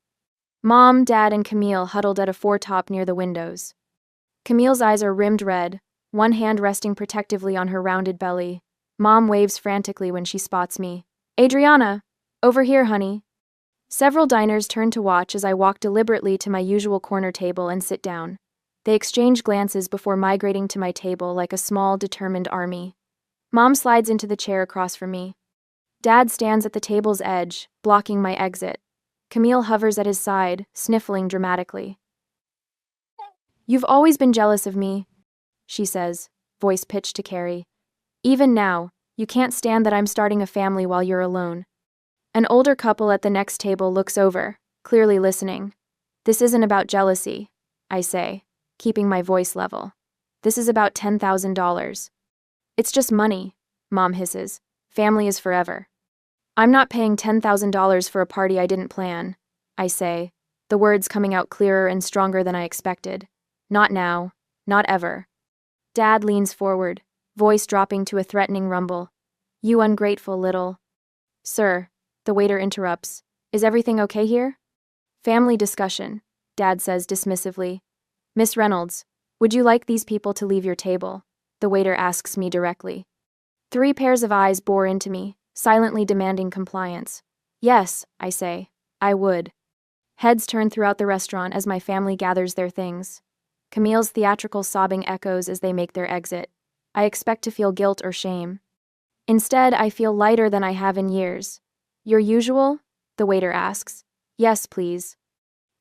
Mom, Dad, and Camille huddled at a four-top near the windows. Camille's eyes are rimmed red, one hand resting protectively on her rounded belly. Mom waves frantically when she spots me. Adriana! Over here, honey. Several diners turn to watch as I walk deliberately to my usual corner table and sit down. They exchange glances before migrating to my table like a small, determined army. Mom slides into the chair across from me. Dad stands at the table's edge, blocking my exit. Camille hovers at his side, sniffling dramatically. You've always been jealous of me, she says, voice pitched to Carrie. Even now, you can't stand that I'm starting a family while you're alone. An older couple at the next table looks over, clearly listening. This isn't about jealousy, I say, keeping my voice level. This is about $10,000. It's just money, Mom hisses. Family is forever. I'm not paying $10,000 for a party I didn't plan, I say, the words coming out clearer and stronger than I expected. Not now, not ever. Dad leans forward, voice dropping to a threatening rumble. You ungrateful little. Sir, the waiter interrupts. Is everything okay here? Family discussion, Dad says dismissively. Miss Reynolds, would you like these people to leave your table? The waiter asks me directly. 3 pairs of eyes bore into me, silently demanding compliance. Yes, I say, I would. Heads turn throughout the restaurant as my family gathers their things. Camille's theatrical sobbing echoes as they make their exit. I expect to feel guilt or shame. Instead, I feel lighter than I have in years. Your usual? The waiter asks. Yes, please.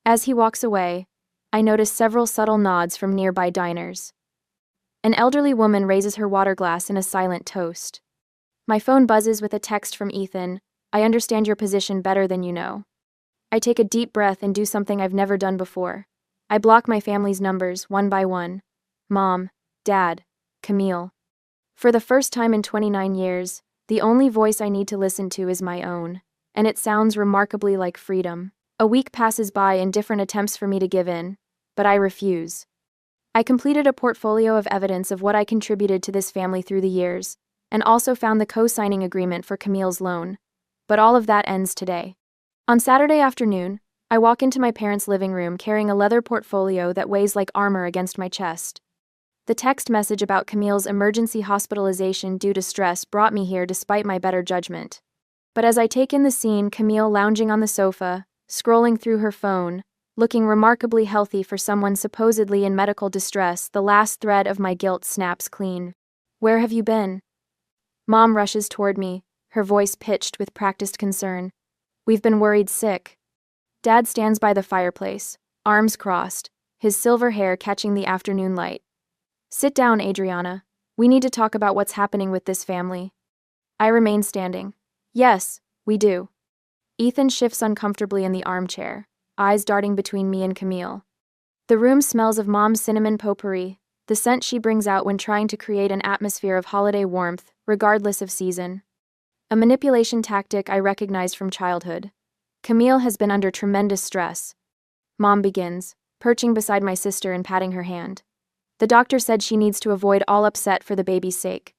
As he walks away, I notice several subtle nods from nearby diners. An elderly woman raises her water glass in a silent toast. My phone buzzes with a text from Ethan. I understand your position better than you know. I take a deep breath and do something I've never done before. I block my family's numbers, one by one. Mom, Dad, Camille. For the first time in 29 years, the only voice I need to listen to is my own, and it sounds remarkably like freedom. A week passes by in different attempts for me to give in, but I refuse. I completed a portfolio of evidence of what I contributed to this family through the years, and also found the co-signing agreement for Camille's loan. But all of that ends today. On Saturday afternoon, I walk into my parents' living room carrying a leather portfolio that weighs like armor against my chest. The text message about Camille's emergency hospitalization due to stress brought me here despite my better judgment. But as I take in the scene, Camille lounging on the sofa, scrolling through her phone, looking remarkably healthy for someone supposedly in medical distress, the last thread of my guilt snaps clean. Where have you been? Mom rushes toward me, her voice pitched with practiced concern. We've been worried sick. Dad stands by the fireplace, arms crossed, his silver hair catching the afternoon light. Sit down, Adriana. We need to talk about what's happening with this family. I remain standing. Yes, we do. Ethan shifts uncomfortably in the armchair, eyes darting between me and Camille. The room smells of Mom's cinnamon potpourri, the scent she brings out when trying to create an atmosphere of holiday warmth, regardless of season. A manipulation tactic I recognize from childhood. Camille has been under tremendous stress. Mom begins, perching beside my sister and patting her hand. The doctor said she needs to avoid all upset for the baby's sake.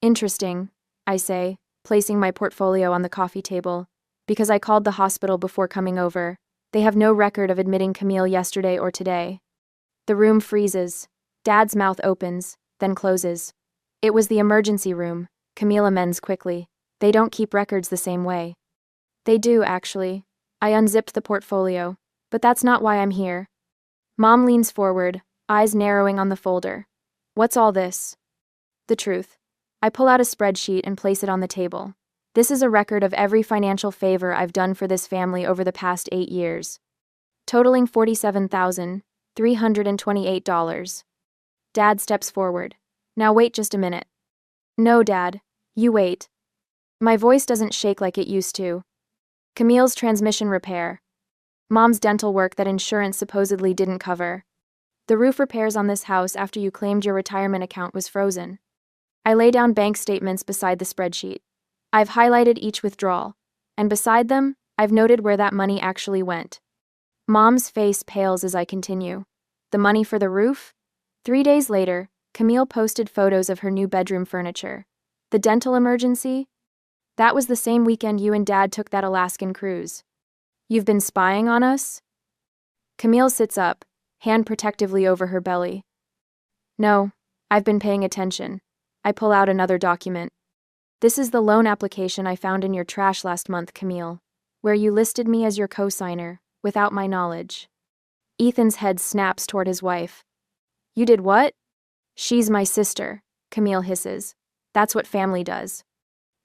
Interesting, I say, placing my portfolio on the coffee table. Because I called the hospital before coming over. They have no record of admitting Camille yesterday or today. The room freezes. Dad's mouth opens, then closes. It was the emergency room, Camille amends quickly. They don't keep records the same way. They do, actually. I unzipped the portfolio, but that's not why I'm here. Mom leans forward, eyes narrowing on the folder. What's all this? The truth. I pull out a spreadsheet and place it on the table. This is a record of every financial favor I've done for this family over the past 8 years, totaling $47,328. Dad steps forward. Now wait just a minute. No, Dad. You wait. My voice doesn't shake like it used to. Camille's transmission repair. Mom's dental work that insurance supposedly didn't cover. The roof repairs on this house after you claimed your retirement account was frozen. I lay down bank statements beside the spreadsheet. I've highlighted each withdrawal, and beside them, I've noted where that money actually went. Mom's face pales as I continue. The money for the roof? 3 days later, Camille posted photos of her new bedroom furniture. The dental emergency? That was the same weekend you and Dad took that Alaskan cruise. You've been spying on us? Camille sits up, hand protectively over her belly. No, I've been paying attention. I pull out another document. This is the loan application I found in your trash last month, Camille, where you listed me as your co-signer, without my knowledge. Ethan's head snaps toward his wife. You did what? She's my sister, Camille hisses. That's what family does.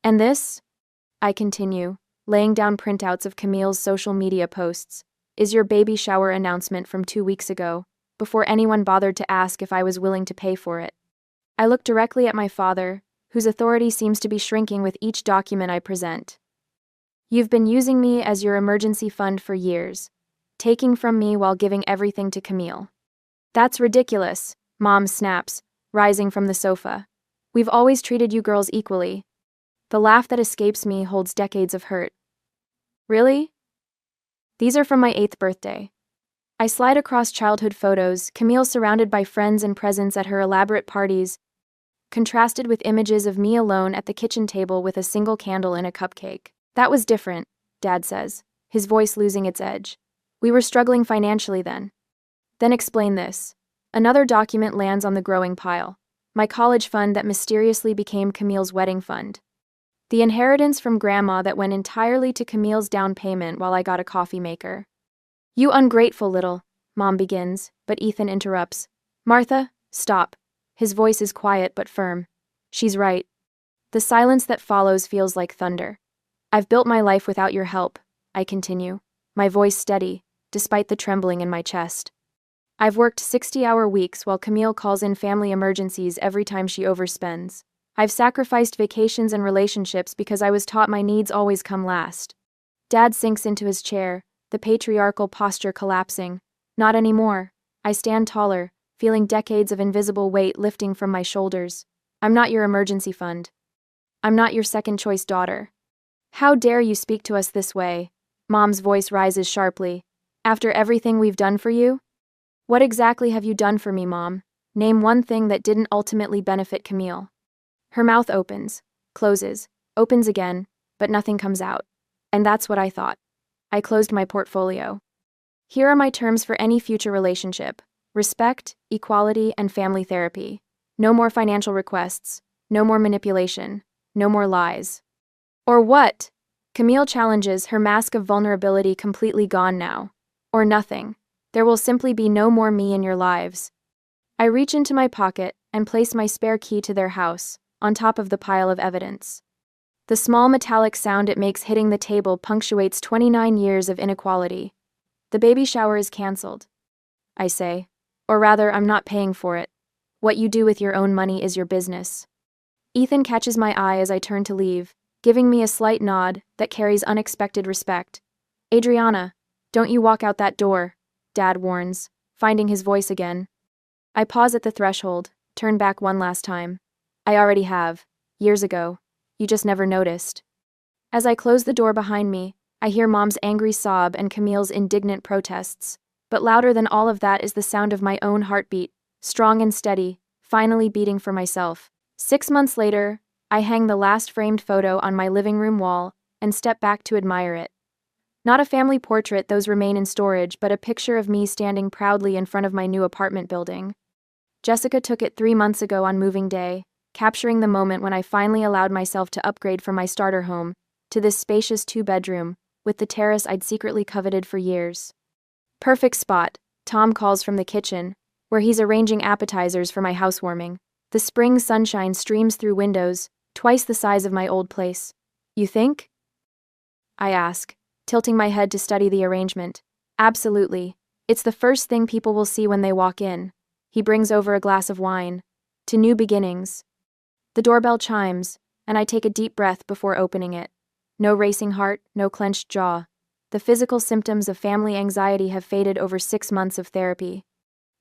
And this? I continue, laying down printouts of Camille's social media posts, is your baby shower announcement from 2 weeks ago, before anyone bothered to ask if I was willing to pay for it. I look directly at my father, whose authority seems to be shrinking with each document I present. You've been using me as your emergency fund for years, taking from me while giving everything to Camille. That's ridiculous, Mom snaps, rising from the sofa. We've always treated you girls equally. The laugh that escapes me holds decades of hurt. Really? These are from my 8th birthday. I slide across childhood photos, Camille surrounded by friends and presents at her elaborate parties, contrasted with images of me alone at the kitchen table with a single candle and a cupcake. That was different, Dad says, his voice losing its edge. We were struggling financially then. Then explain this. Another document lands on the growing pile. My college fund that mysteriously became Camille's wedding fund. The inheritance from Grandma that went entirely to Camille's down payment while I got a coffee maker. You ungrateful little, Mom begins, but Ethan interrupts. Martha, stop. His voice is quiet but firm. She's right. The silence that follows feels like thunder. I've built my life without your help, I continue, my voice steady, despite the trembling in my chest. I've worked 60-hour weeks while Camille calls in family emergencies every time she overspends. I've sacrificed vacations and relationships because I was taught my needs always come last. Dad sinks into his chair, the patriarchal posture collapsing. Not anymore. I stand taller, feeling decades of invisible weight lifting from my shoulders. I'm not your emergency fund. I'm not your second-choice daughter. How dare you speak to us this way? Mom's voice rises sharply. After everything we've done for you? What exactly have you done for me, Mom? Name one thing that didn't ultimately benefit Camille. Her mouth opens, closes, opens again, but nothing comes out. And that's what I thought. I closed my portfolio. Here are my terms for any future relationship. Respect, equality, and family therapy. No more financial requests. No more manipulation. No more lies. Or what? Camille challenges, her mask of vulnerability completely gone now. Or nothing. There will simply be no more me in your lives. I reach into my pocket and place my spare key to their house, on top of the pile of evidence. The small metallic sound it makes hitting the table punctuates 29 years of inequality. The baby shower is canceled, I say. Or rather, I'm not paying for it. What you do with your own money is your business. Ethan catches my eye as I turn to leave, giving me a slight nod that carries unexpected respect. Adriana, don't you walk out that door, Dad warns, finding his voice again. I pause at the threshold, turn back one last time. I already have, years ago. You just never noticed. As I close the door behind me, I hear Mom's angry sob and Camille's indignant protests. But louder than all of that is the sound of my own heartbeat, strong and steady, finally beating for myself. 6 months later, I hang the last framed photo on my living room wall and step back to admire it. Not a family portrait, those remain in storage, but a picture of me standing proudly in front of my new apartment building. Jessica took it 3 months ago on moving day, capturing the moment when I finally allowed myself to upgrade from my starter home to this spacious 2-bedroom, with the terrace I'd secretly coveted for years. Perfect spot, Tom calls from the kitchen, where he's arranging appetizers for my housewarming. The spring sunshine streams through windows, twice the size of my old place. You think? I ask, tilting my head to study the arrangement. Absolutely. It's the first thing people will see when they walk in. He brings over a glass of wine. To new beginnings. The doorbell chimes, and I take a deep breath before opening it. No racing heart, no clenched jaw. The physical symptoms of family anxiety have faded over 6 months of therapy.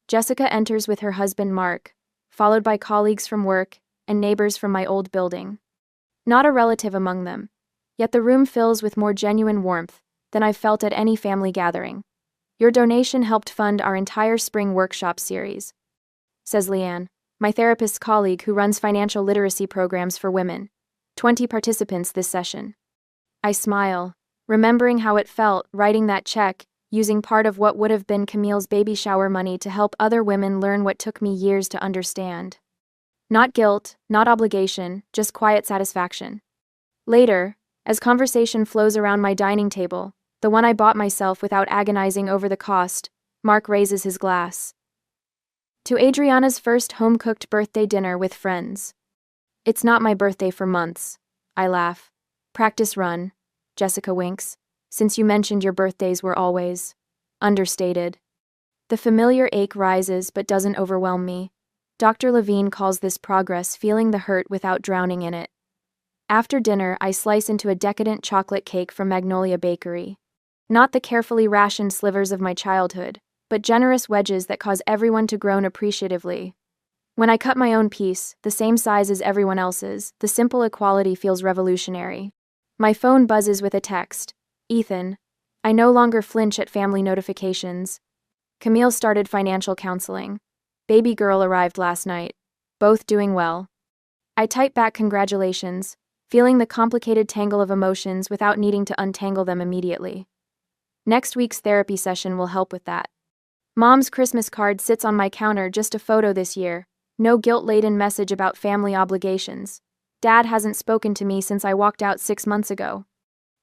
Jessica enters with her husband Mark, followed by colleagues from work and neighbors from my old building. Not a relative among them, yet the room fills with more genuine warmth than I've felt at any family gathering. Your donation helped fund our entire spring workshop series, says Leanne, my therapist's colleague who runs financial literacy programs for women. 20 participants this session. I smile, remembering how it felt writing that check, using part of what would have been Camille's baby shower money to help other women learn what took me years to understand. Not guilt, not obligation, just quiet satisfaction. Later, as conversation flows around my dining table, the one I bought myself without agonizing over the cost, Mark raises his glass. To Adriana's first home-cooked birthday dinner with friends. It's not my birthday for months. I laugh. Practice run. Jessica winks. Since you mentioned your birthdays were always understated. The familiar ache rises but doesn't overwhelm me. Dr. Levine calls this progress, feeling the hurt without drowning in it. After dinner, I slice into a decadent chocolate cake from Magnolia Bakery. Not the carefully rationed slivers of my childhood, but generous wedges that cause everyone to groan appreciatively. When I cut my own piece, the same size as everyone else's, the simple equality feels revolutionary. My phone buzzes with a text. Ethan. I no longer flinch at family notifications. Camille started financial counseling. Baby girl arrived last night. Both doing well. I type back congratulations, feeling the complicated tangle of emotions without needing to untangle them immediately. Next week's therapy session will help with that. Mom's Christmas card sits on my counter, just a photo this year. No guilt-laden message about family obligations. Dad hasn't spoken to me since I walked out 6 months ago.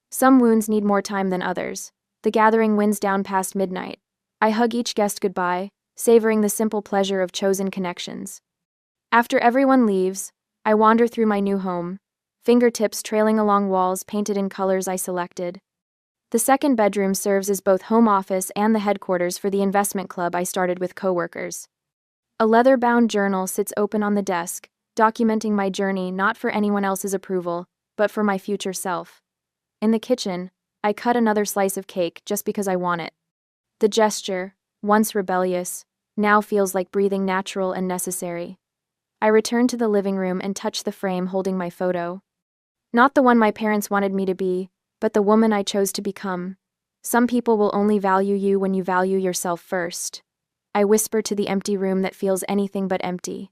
Some wounds need more time than others. The gathering winds down past midnight. I hug each guest goodbye, savoring the simple pleasure of chosen connections. After everyone leaves, I wander through my new home, fingertips trailing along walls painted in colors I selected. The second bedroom serves as both home office and the headquarters for the investment club I started with coworkers. A leather-bound journal sits open on the desk, documenting my journey not for anyone else's approval, but for my future self. In the kitchen, I cut another slice of cake just because I want it. The gesture, once rebellious, now feels like breathing natural and necessary. I return to the living room and touch the frame holding my photo. Not the one my parents wanted me to be, but the woman I chose to become. Some people will only value you when you value yourself first. I whisper to the empty room that feels anything but empty.